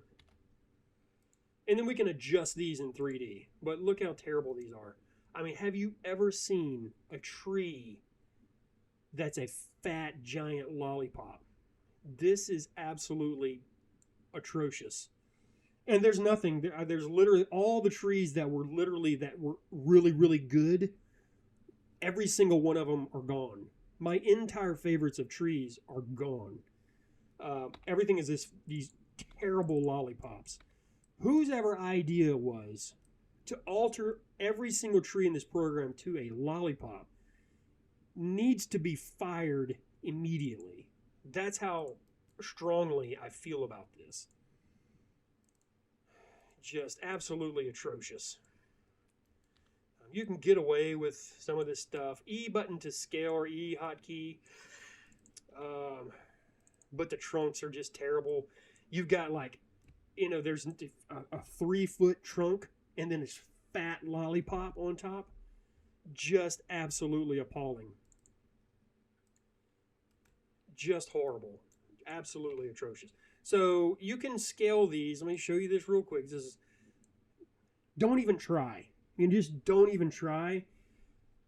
And then we can adjust these in 3D. But look how terrible these are. I mean, have you ever seen a tree that's a fat, giant lollipop? This is absolutely atrocious. And there's nothing. There's literally all the trees that were really, really good. Every single one of them are gone. My entire favorites of trees are gone. Everything is these terrible lollipops. Whose ever idea was to alter every single tree in this program to a lollipop needs to be fired immediately. That's how strongly I feel about this. Just absolutely atrocious. You can get away with some of this stuff. E button to scale or E hotkey. But the trunks are just terrible. You've got like, there's a 3-foot trunk and then this fat lollipop on top. Just absolutely appalling. Just horrible. Absolutely atrocious. So you can scale these. Let me show you this real quick. Don't even try. You just don't even try.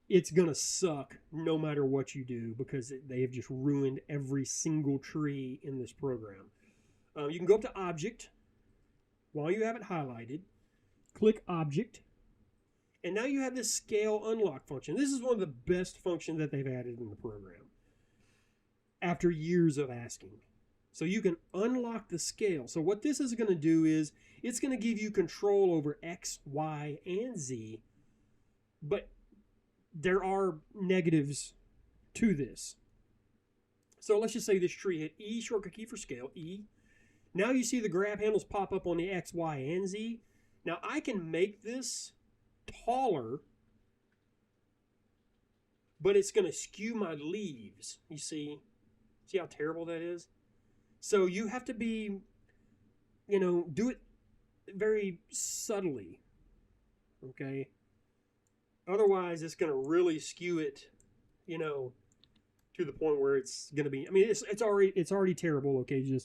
It's going to suck no matter what you do, because they have just ruined every single tree in this program. You can go up to Object while you have it highlighted. Click Object. And now you have this Scale Unlock function. This is one of the best functions that they've added in the program after years of asking. So you can unlock the scale. So what this is going to do is it's going to give you control over X, Y, and Z. But there are negatives to this. So let's just say this tree hit E, shortcut key for scale, E. Now you see the grab handles pop up on the X, Y, and Z. Now I can make this taller, but it's going to skew my leaves. You see how terrible that is? So you have to be, do it very subtly, okay? Otherwise, it's going to really skew it, to the point where it's going to be, it's already terrible, okay?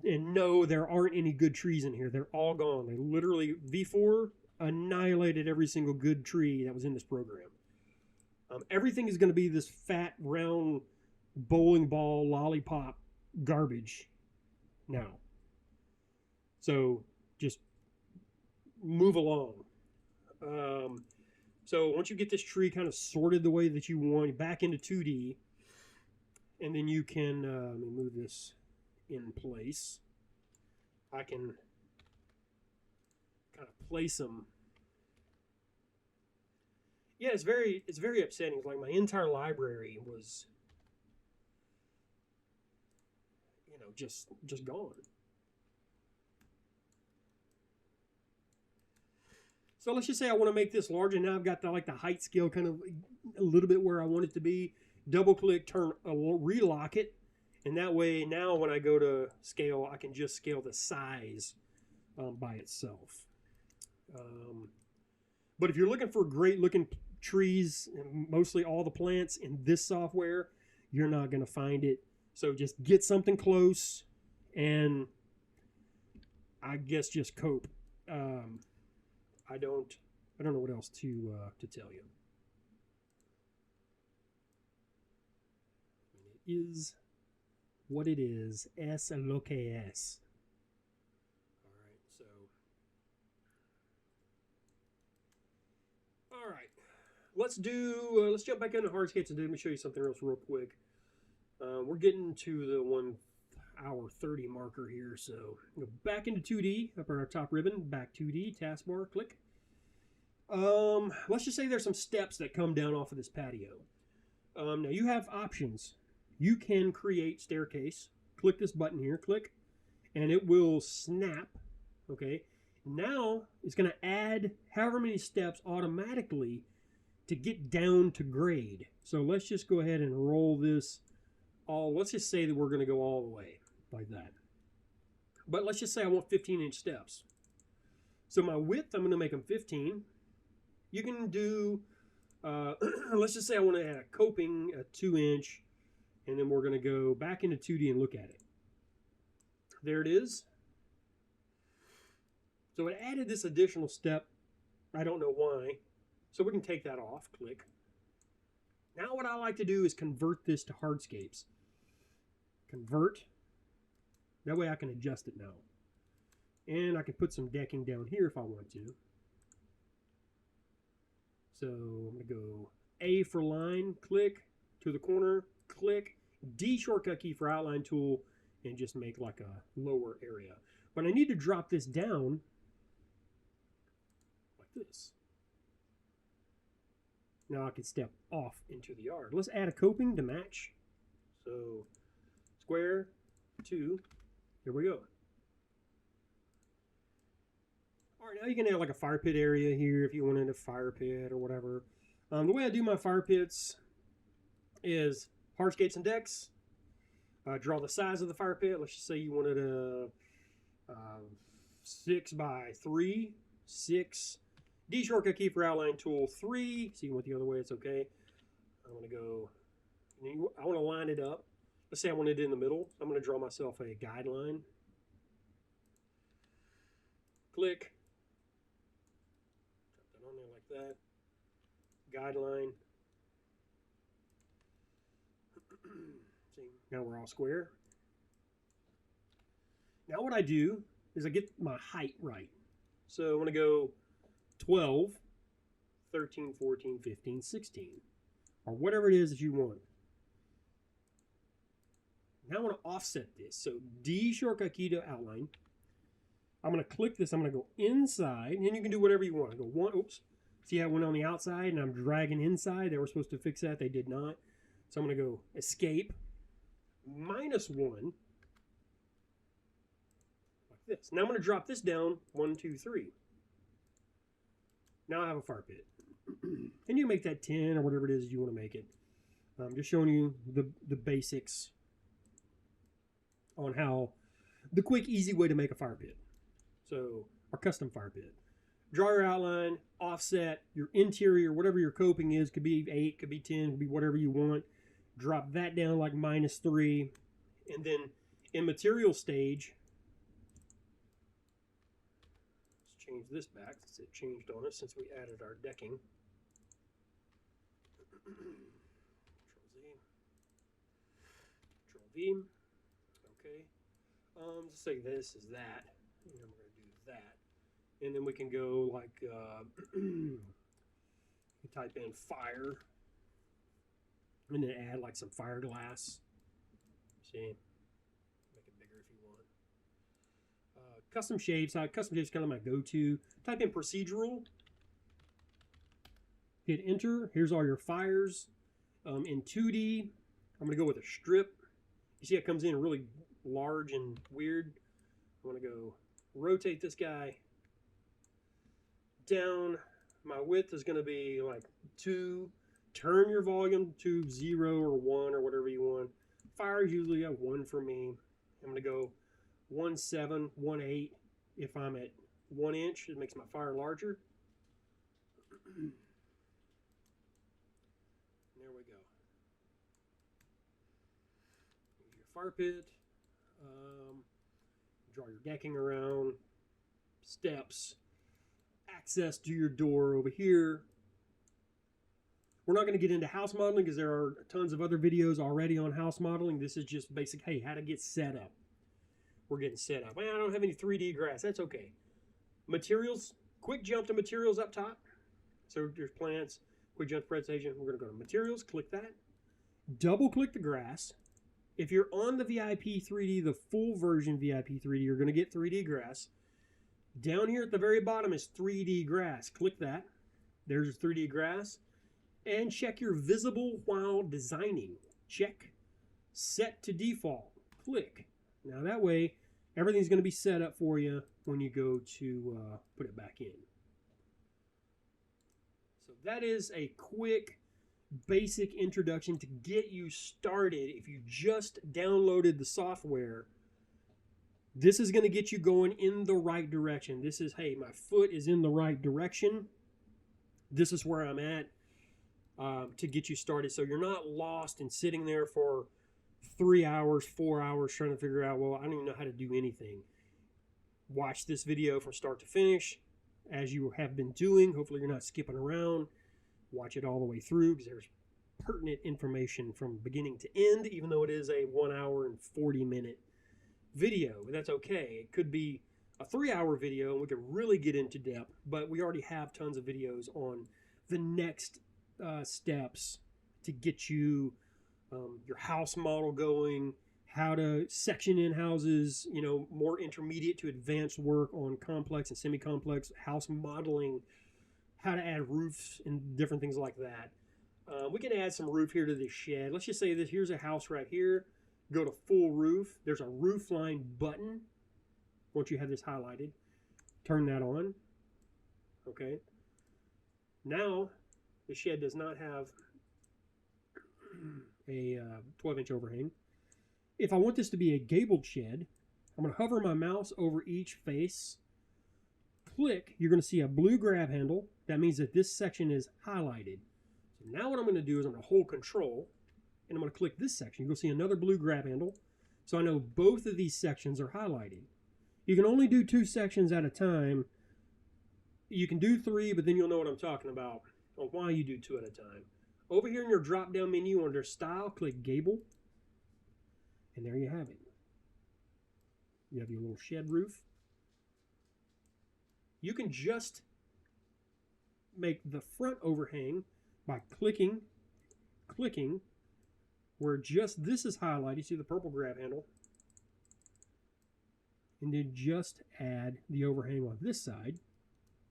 And no, there aren't any good trees in here. They're all gone. They literally, V4, annihilated every single good tree that was in this program. Everything is going to be this fat, round, bowling ball, lollipop garbage now. So just move along. So once you get this tree kind of sorted the way that you want, back into 2D, and then you can, let me move this in place. I can kind of place them. Yeah, it's very upsetting. It's like my entire library was, you know, just gone. So let's just say I want to make this larger. Now I've got the, like the height scale kind of a little bit where I want it to be. Double click, turn, relock it, and that way now when I go to scale, I can just scale the size by itself. But if you're looking for great looking trees, and mostly all the plants in this software, you're not going to find it. So just get something close, and I guess just cope. I don't know what else to tell you. It is what it is. Es lo que es. All right, so. All right, let's jump back into Hardscapes and let me show you something else real quick. We're getting to the 1 hour 30 marker here, so go back into 2D, up our top ribbon, back 2D, taskbar, click. Let's just say there's some steps that come down off of this patio. Now you have options. You can create staircase. Click this button here, click, and it will snap. Okay, now it's going to add however many steps automatically to get down to grade. So let's just go ahead and roll this all. Let's just say that we're going to go all the way like that. But let's just say I want 15-inch steps. So my width, I'm going to make them 15. You can do, let's just say I want to add a coping, a 2-inch, and then we're going to go back into 2D and look at it. There it is. So it added this additional step. I don't know why. So we can take that off, click. Now what I like to do is convert this to hardscapes. Convert. That way I can adjust it now. And I can put some decking down here if I want to. So I'm going to go A for line, click, to the corner, click, D shortcut key for outline tool, and just make like a lower area. But I need to drop this down like this. Now I can step off into the yard. Let's add a coping to match. So square, 2, here we go. All right, now you can add like a fire pit area here if you wanted a fire pit or whatever. The way I do my fire pits is hardscapes and decks. Draw the size of the fire pit. Let's just say you wanted a 6 by 3, 6. D shortcut key for outline tool 3. So you went the other way, it's okay. I'm going to go, I want to line it up. Let's say I want it in the middle. I'm going to draw myself a guideline. Click. Drop that on there like that. Guideline. See, now we're all square. Now what I do is I get my height right. So I'm going to go 12, 13, 14, 15, 16, or whatever it is that you want. Now I want to offset this. So D shortcut key to outline. I'm going to click this. I'm going to go inside, and you can do whatever you want. Go one. Oops. See how I went on the outside, and I'm dragging inside. They were supposed to fix that. They did not. So I'm going to go escape, -1, like this. Now I'm going to drop this down, 1, 2, 3. Now I have a fire pit. And you make that 10 or whatever it is you want to make it. I'm just showing you the basics on how the quick, easy way to make a fire pit. So, our custom fire pit. Draw your outline, offset, your interior, whatever your coping is, could be 8, could be 10, could be whatever you want. Drop that down like -3. And then in material stage, let's change this back since it changed on us since we added our decking. Control V. Okay. Let's say this is that. And then we're going to do that. And then we can go like, type in fire. And then add like some fiberglass. See? Make it bigger if you want. Custom shapes. Custom shapes is kind of my go-to. Type in procedural. Hit enter. Here's all your fires. In 2D, I'm going to go with a strip. You see it comes in really large and weird. I'm going to go rotate this guy down. My width is going to be like 2. Turn your volume to 0 or 1 or whatever you want. Fire is usually a 1 for me. I'm going to go 1.7, 1.8. If I'm at 1 inch, it makes my fire larger. There we go. Here's your fire pit. Draw your decking around. Steps. Access to your door over here. We're not going to get into house modeling because there are tons of other videos already on house modeling. This is just basic, hey, how to get set up. We're getting set up. Well, I don't have any 3D grass. That's okay. Materials. Quick jump to materials up top. So there's plants. Quick jump to presentation. We're going to go to materials. Click that. Double click the grass. If you're on the VIP 3D, the full version VIP 3D, you're going to get 3D grass. Down here at the very bottom is 3D grass. Click that. There's 3D grass. And check your visible while designing. Check. Set to default. Click. Now that way, everything's going to be set up for you when you go to put it back in. So that is a quick, basic introduction to get you started. If you just downloaded the software, this is going to get you going in the right direction. This is, hey, my foot is in the right direction. This is where I'm at to get you started. So you're not lost and sitting there for 3 hours, 4 hours trying to figure out, well, I don't even know how to do anything. Watch this video from start to finish as you have been doing. Hopefully you're not skipping around. Watch it all the way through because there's pertinent information from beginning to end, even though it is a 1 hour and 40-minute video. But that's okay. It could be a 3-hour video and we could really get into depth, but we already have tons of videos on the next steps to get you your house model going, how to section in houses, you know, more intermediate to advanced work on complex and semi-complex house modeling, how to add roofs and different things like that. We can add some roof here to this shed. Let's just say that here's a house right here. Go to full roof. There's a roof line button. Once you have this highlighted, turn that on. Okay. Now, the shed does not have a 12-inch overhang. If I want this to be a gabled shed, I'm going to hover my mouse over each face. Click. You're going to see a blue grab handle. That means that this section is highlighted. So now what I'm going to do is I'm going to hold Control, and I'm going to click this section. You'll see another blue grab handle. So I know both of these sections are highlighted. You can only do 2 sections at a time. You can do 3, but then you'll know what I'm talking about on why you do 2 at a time. Over here in your drop-down menu under Style, click Gable. And there you have it. You have your little shed roof. You can just make the front overhang by clicking where just this is highlighted. You see the purple grab handle. And then just add the overhang on this side.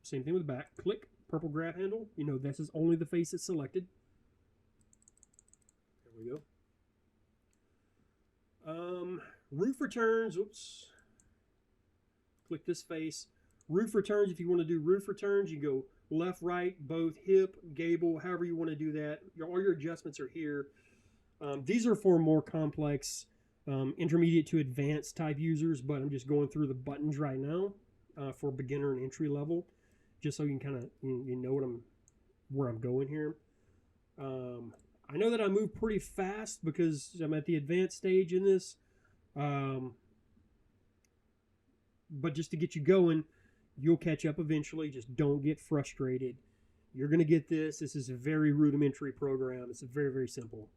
Same thing with the back. Click, purple grab handle. You know this is only the face that's selected. There we go. Roof returns. Oops. Click this face. Roof returns. If you want to do roof returns, you go left, right, both, hip, gable, however you want to do that. All your adjustments are here. These are for more complex, intermediate to advanced type users, but I'm just going through the buttons right now for beginner and entry level, just so you can kind of you know where I'm going here. I know that I move pretty fast because I'm at the advanced stage in this. But just to get you going, You'll catch up eventually. Just don't get frustrated. You're going to get this. This is a very rudimentary program. It's very, very simple.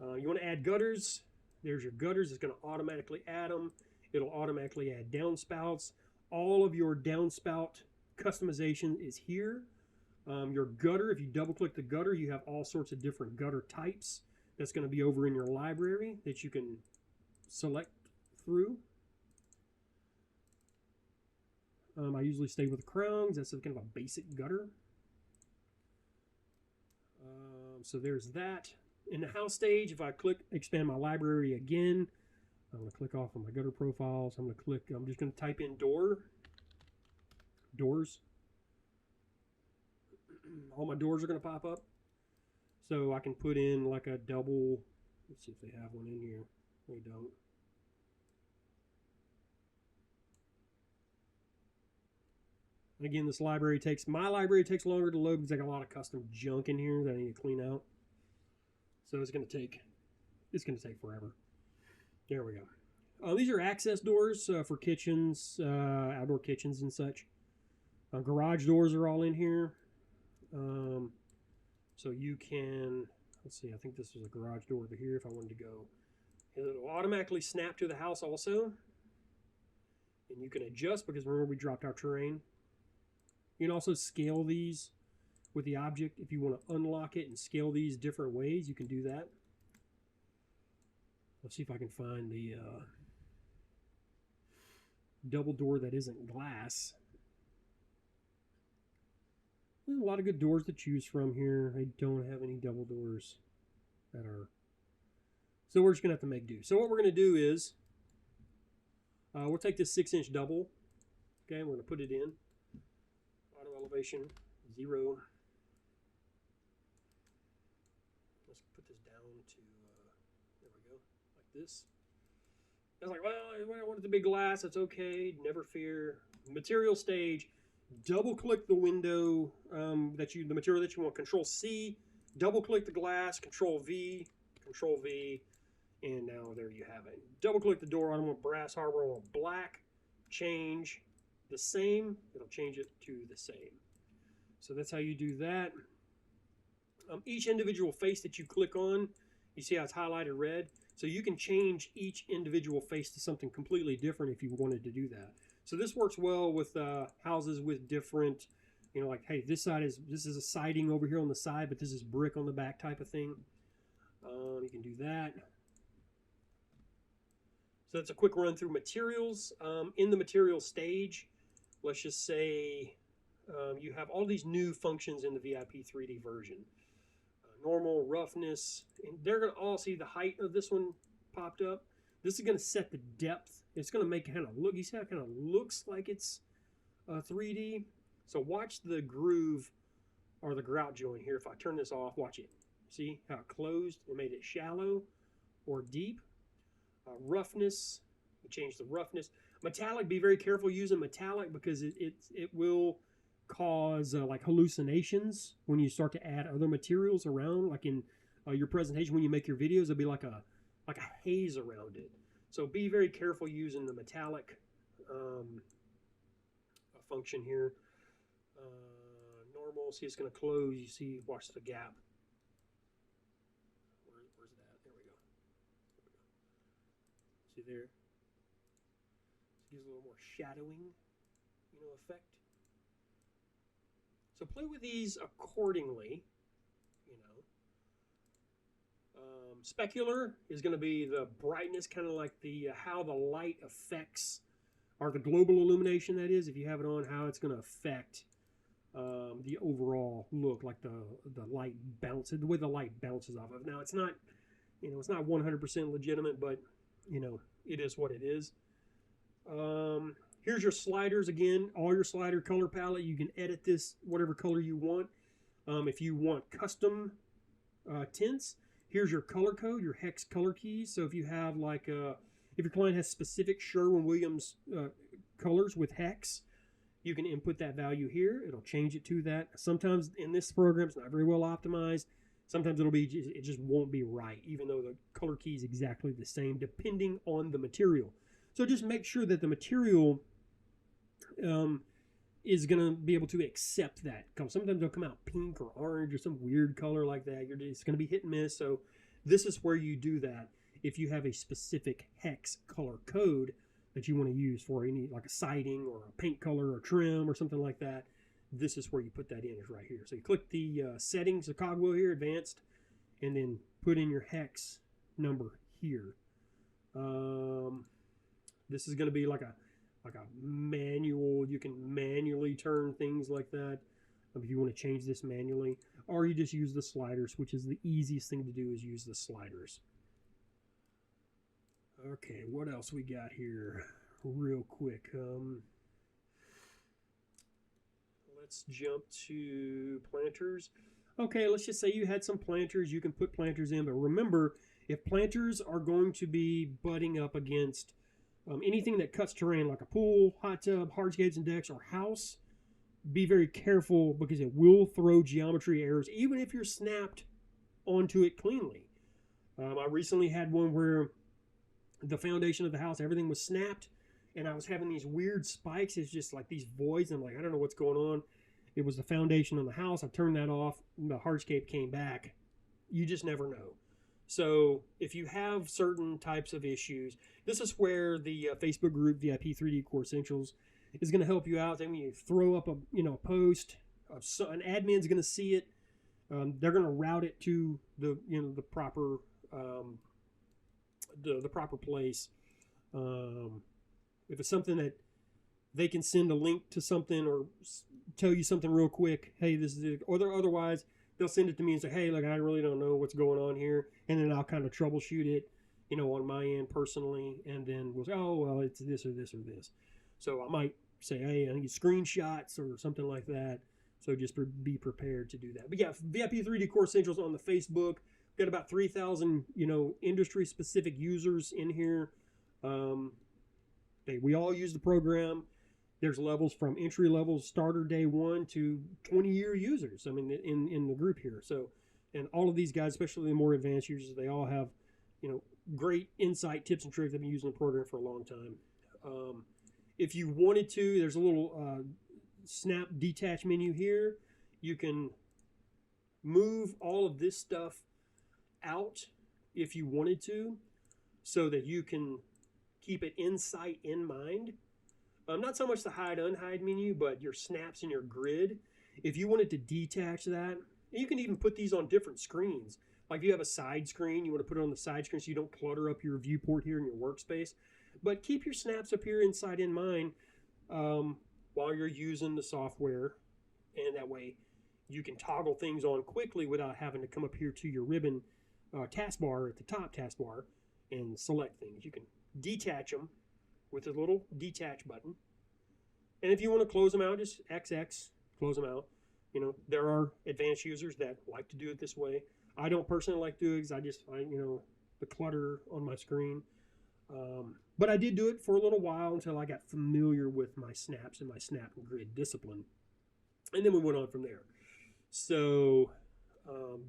You want to add gutters. There's your gutters. It's going to automatically add them. It'll automatically add downspouts. All of your downspout customization is here. Your gutter, if you double click the gutter, you have all sorts of different gutter types. That's going to be over in your library that you can select through. I usually stay with crowns. That's kind of a basic gutter. So there's that. In the house stage, if I click expand my library again, I'm going to click off on my gutter profiles. I'm just going to type in doors. All my doors are going to pop up. So I can put in like a double. Let's see if they have one in here. They don't. Again, my library takes longer to load because I got a lot of custom junk in here that I need to clean out. So it's going to take forever. There we go. These are access doors for kitchens, outdoor kitchens and such. Garage doors are all in here. So you can, let's see, I think this is a garage door over here if I wanted to go. It'll automatically snap to the house also. And you can adjust because remember we dropped our terrain. You can also scale these with the object. If you want to unlock it and scale these different ways, you can do that. Let's see if I can find the double door that isn't glass. There's a lot of good doors to choose from here. I don't have any double doors that are... So we're just going to have to make do. So what we're going to do is, we'll take this 6-inch double. Okay, we're going to put it in. Auto elevation, 0. Let's put this down to, there we go, like this. I was like, well, I want it to be glass. It's okay. Never fear. Material stage. Double click the window the material that you want. Control C. Double click the glass. Control V. Control V. And now there you have it. Double click the door. I want brass harbor. I want black. Change the same. It'll change it to the same. So that's how you do that. Each individual face that you click on, you see how it's highlighted red? So you can change each individual face to something completely different if you wanted to do that. So this works well with houses with different, you know, like, hey, this is a siding over here on the side, but this is brick on the back type of thing. You can do that. So that's a quick run through materials. In the material stage, let's just say you have all these new functions in the VIP 3D version. Normal, roughness, and they're going to all see the height of this one popped up. This is going to set the depth. It's going to make it kind of look, you see how it kind of looks like it's 3D? So watch the groove or the grout joint here. If I turn this off, watch it. See how it closed? It made it shallow or deep. Roughness, we change the roughness. Metallic, be very careful using metallic because it will cause like hallucinations when you start to add other materials around. Like in your presentation when you make your videos, there'll be like a haze around it. So be very careful using the metallic function here. Normal, see it's going to close. You see, watch the gap. Where's that? There we go. See there? It gives a little more shadowing, effect. So play with these accordingly, Specular is going to be the brightness, kind of like the how the light affects, or the global illumination, that is, if you have it on, how it's going to affect the overall look, like the light bounces, the way the light bounces off of. Now, it's not, it's not 100% legitimate, but, it is what it is. Here's your sliders again, all your slider color palette. You can edit this whatever color you want. If you want custom tints, here's your color code, your hex color keys. So if you have like, if your client has specific Sherwin-Williams colors with hex, you can input that value here. It'll change it to that. Sometimes in this program, it's not very well optimized. Sometimes it just won't be right, even though the color key is exactly the same, depending on the material. So just make sure that the material is going to be able to accept that. Sometimes they'll come out pink or orange or some weird color like that. It's going to be hit and miss. So this is where you do that if you have a specific hex color code that you want to use for any, like a siding or a paint color or trim or something like that. This is where you put that in, is right here. So you click the settings, the cogwheel here, advanced, and then put in your hex number here. This is going to be like a manual. You can manually turn things like that if you want to change this manually, or you just use the sliders, which is the easiest thing to do, is use the sliders. Okay, what else we got here real quick? Let's jump to planters. Okay, let's just say you had some planters. You can put planters in, but remember, if planters are going to be butting up against anything that cuts terrain, like a pool, hot tub, hardscapes and decks, or house, be very careful, because it will throw geometry errors, even if you're snapped onto it cleanly. I recently had one where the foundation of the house, everything was snapped, and I was having these weird spikes. It's just like these voids. I'm like, I don't know what's going on. It was the foundation on the house. I turned that off. The hardscape came back. You just never know. So if you have certain types of issues, this is where the Facebook group VIP 3D Core Essentials is going to help you out. Then when you throw up a post, an admin's going to see it. They're going to route it to the the proper the proper place. If it's something that they can send a link to something or tell you something real quick, hey, this is it, or otherwise they'll send it to me and say, hey, look, I really don't know what's going on here, and then I'll kind of troubleshoot it, on my end personally, and then we'll say, oh, well, it's this or this or this. So I might say, hey, I need screenshots or something like that. So just be prepared to do that. But yeah, VIP 3D Core Essentials on the Facebook. We've got about 3,000, industry-specific users in here. We all use the program. There's levels from entry level starter day one to 20-year users. I mean, in the group here. So, and all of these guys, especially the more advanced users, they all have, great insight, tips, and tricks. They've been using the program for a long time. If you wanted to, there's a little snap detach menu here. You can move all of this stuff out if you wanted to, so that you can keep it in sight, in mind. Not so much the hide unhide menu, but your snaps and your grid. If you wanted to detach that, you can even put these on different screens. Like if you have a side screen, you want to put it on the side screen so you don't clutter up your viewport here in your workspace. But keep your snaps up here inside in mind while you're using the software, and that way you can toggle things on quickly without having to come up here to your ribbon taskbar at the top taskbar and select things. You can detach them with a little detach button. And if you want to close them out, just XX, close them out. There are advanced users that like to do it this way. I don't personally like to do it because I just find, the clutter on my screen. But I did do it for a little while until I got familiar with my snaps and my snap and grid discipline. And then we went on from there. So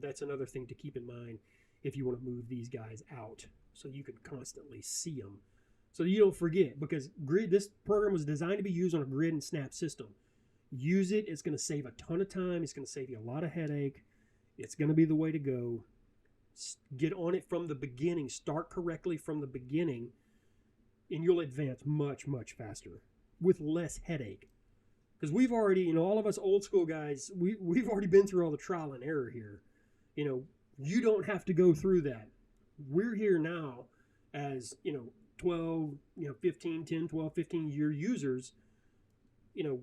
that's another thing to keep in mind if you want to move these guys out so you can constantly see them. So you don't forget, because this program was designed to be used on a grid and snap system. Use it. It's going to save a ton of time. It's going to save you a lot of headache. It's going to be the way to go. Get on it from the beginning. Start correctly from the beginning, and you'll advance much, much faster with less headache. Because we've already, all of us old school guys, we've already been through all the trial and error here. You don't have to go through that. We're here now as, 12, 15, 10, 12, 15 year users.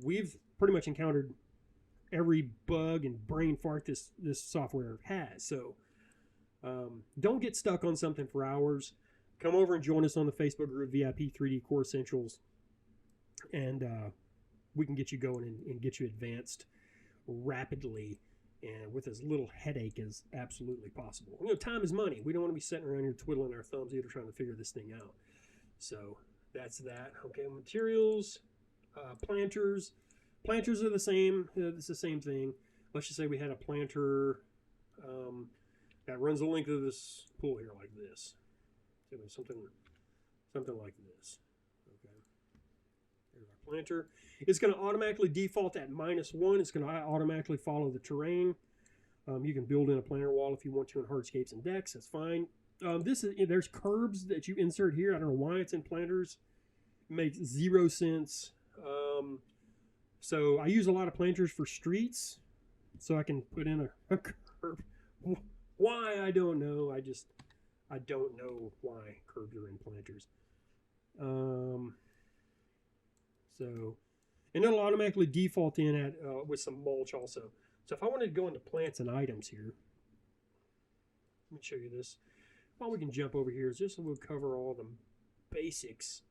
We've pretty much encountered every bug and brain fart this software has. So don't get stuck on something for hours. Come over and join us on the Facebook group VIP 3D Core Essentials, and we can get you going and get you advanced rapidly and with as little headache as absolutely possible. Time is money. We don't want to be sitting around here twiddling our thumbs either trying to figure this thing out. So that's that. Okay, materials, planters. Planters are the same. It's the same thing. Let's just say we had a planter that runs the length of this pool here like this. So something like this. Okay. There's our planter. It's going to automatically default at -1. It's going to automatically follow the terrain. You can build in a planter wall if you want to in hardscapes and decks. That's fine. There's curbs that you insert here. I don't know why it's in planters. It makes 0 sense. So I use a lot of planters for streets, so I can put in a curb. Why, I don't know. I don't know why curbs are in planters. And it'll automatically default in at with some mulch also. So if I wanted to go into plants and items here, let me show you this. All we can jump over here is just so we'll cover all the basics.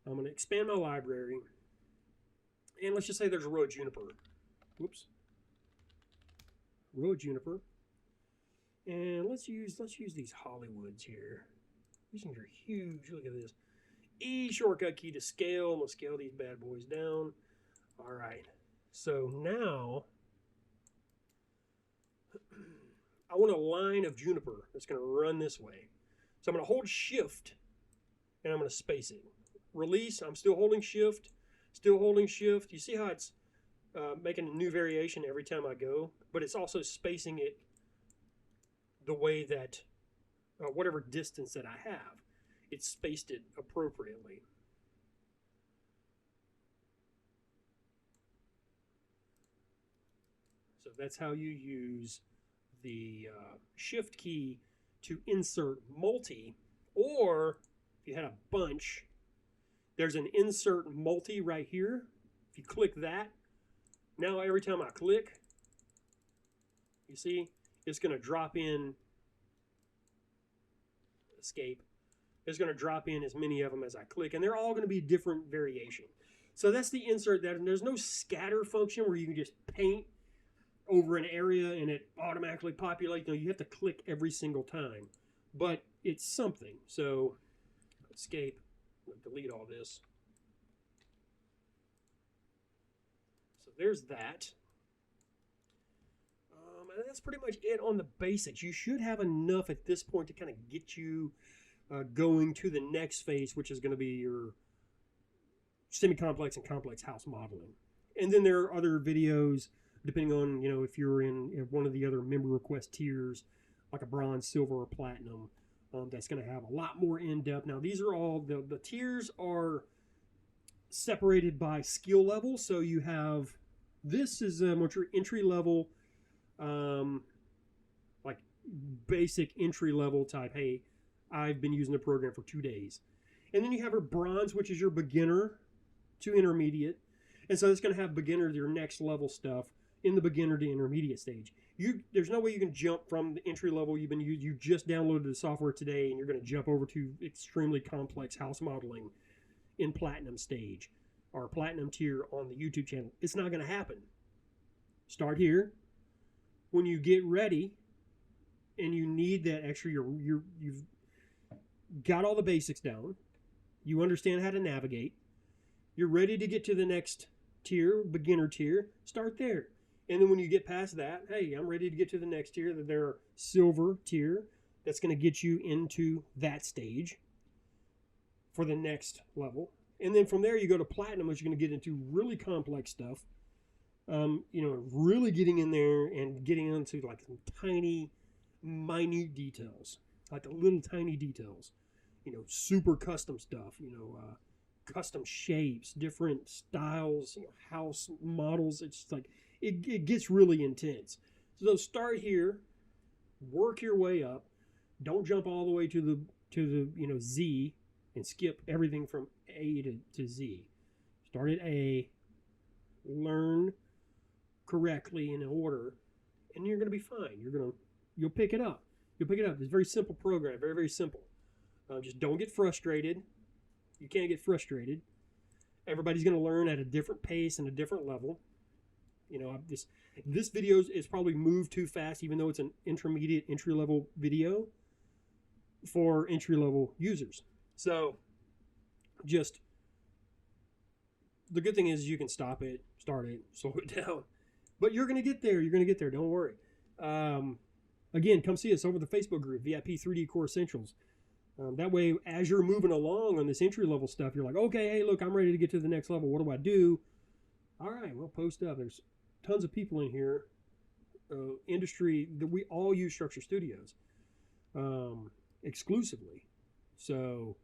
I'm going to expand my library, and let's just say there's a row of juniper. Whoops. Row of juniper. And let's use these Hollywoods here. These things are huge. Look at this. E shortcut key to scale. We'll scale these bad boys down. All right. So now I want a line of juniper that's going to run this way. So I'm going to hold shift and I'm going to space it. Release. I'm still holding shift. Still holding shift. You see how it's making a new variation every time I go, but it's also spacing it the way that whatever distance that I have, it's spaced it appropriately. So that's how you use the shift key to insert multi, or if you had a bunch, there's an insert multi right here. If you click that, now every time I click, you see, it's going to drop in, escape, it's going to drop in as many of them as I click, and they're all going to be different variation. So that's the insert. That, and there's no scatter function where you can just paint over an area and it automatically populates. No, you have to click every single time, but it's something. So escape, delete all this. So there's that. And that's pretty much it on the basics. You should have enough at this point to kind of get you going to the next phase, which is going to be your semi-complex and complex house modeling. And then there are other videos, depending on, you know, if you're in one of the other member request tiers, like a bronze, silver, or platinum, that's going to have a lot more in-depth. Now, these are all, the tiers are separated by skill level. So you have, this is what your entry level, like basic entry level type. Hey, I've been using the program for 2 days. And then you have your bronze, which is your beginner to intermediate. And so it's going to have beginner, your next level stuff in the beginner to intermediate stage. There's no way you can jump from the entry level you just downloaded the software today and you're going to jump over to extremely complex house modeling in platinum stage or platinum tier on the YouTube channel. It's not going to happen. Start here. When you get ready and you need that extra, you've got all the basics down. You understand how to navigate. You're ready to get to the next tier, beginner tier. Start there. And then when you get past that, hey, I'm ready to get to the next tier. There silver tier. That's going to get you into that stage for the next level. And then from there, you go to platinum, which you're going to get into really complex stuff. You know, really getting in there and getting into like some tiny, minute details, like the little tiny details. You know, super custom stuff. You know, custom shapes, different styles, you know, house models. It's just like it gets really intense. So start here, work your way up. Don't jump all the way to the you know, Z and skip everything from A to Z. Start at A, learn correctly in order, and you're going to be fine. You'll pick it up. You'll pick it up. It's a very simple program, very, very simple. Just don't get frustrated. You can't get frustrated. Everybody's going to learn at a different pace and a different level. You know, this video is probably moved too fast, even though it's an intermediate, entry-level video for entry-level users. So, just the good thing is you can stop it, start it, slow it down. But you're going to get there. You're going to get there. Don't worry. Again, come see us over the Facebook group, VIP 3D Core Essentials. That way, as you're moving along on this entry level stuff, you're like, okay, hey, look, I'm ready to get to the next level. What do I do? All right, well, post up. There's tons of people in here, industry that we all use Structure Studios exclusively. So,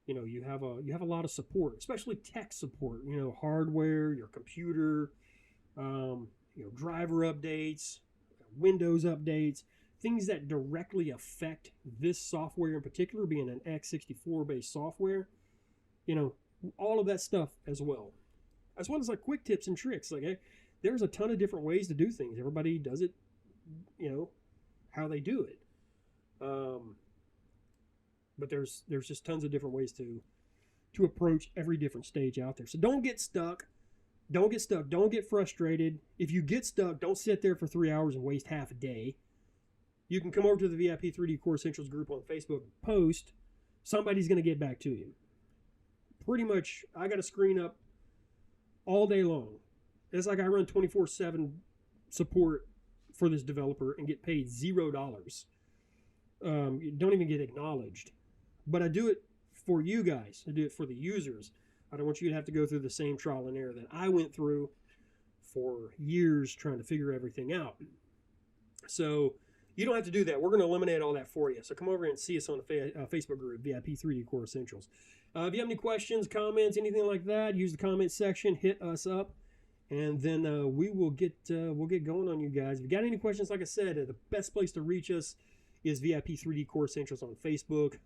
you have a lot of support, especially tech support. Hardware, your computer, driver updates, Windows updates, things that directly affect this software in particular, being an x64 based software. All of that stuff as well as like quick tips and tricks. Like, there's a ton of different ways to do things. Everybody does it, how they do it. But there's just tons of different ways to approach every different stage out there. So don't get stuck. Don't get frustrated. If you get stuck, don't sit there for 3 hours and waste half a day. You can come over to the VIP 3D Core Essentials group on Facebook and post. Somebody's going to get back to you. Pretty much, I got a screen up all day long. It's like I run 24/7 support for this developer and get paid $0. You don't even get acknowledged. But I do it for you guys. I do it for the users. I don't want you to have to go through the same trial and error that I went through for years trying to figure everything out. So you don't have to do that. We're going to eliminate all that for you. So come over and see us on the Facebook group, VIP 3D Core Essentials. If you have any questions, comments, anything like that, use the comment section, hit us up, and then we'll get going on you guys. If you got any questions, like I said, the best place to reach us is VIP 3D Core Essentials on Facebook.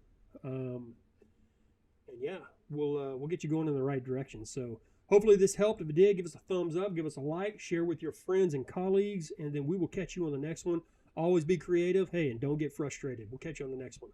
And yeah, we'll get you going in the right direction. So hopefully this helped. If it did, give us a thumbs up, give us a like, share with your friends and colleagues, and then we will catch you on the next one. Always be creative. Hey, and don't get frustrated. We'll catch you on the next one.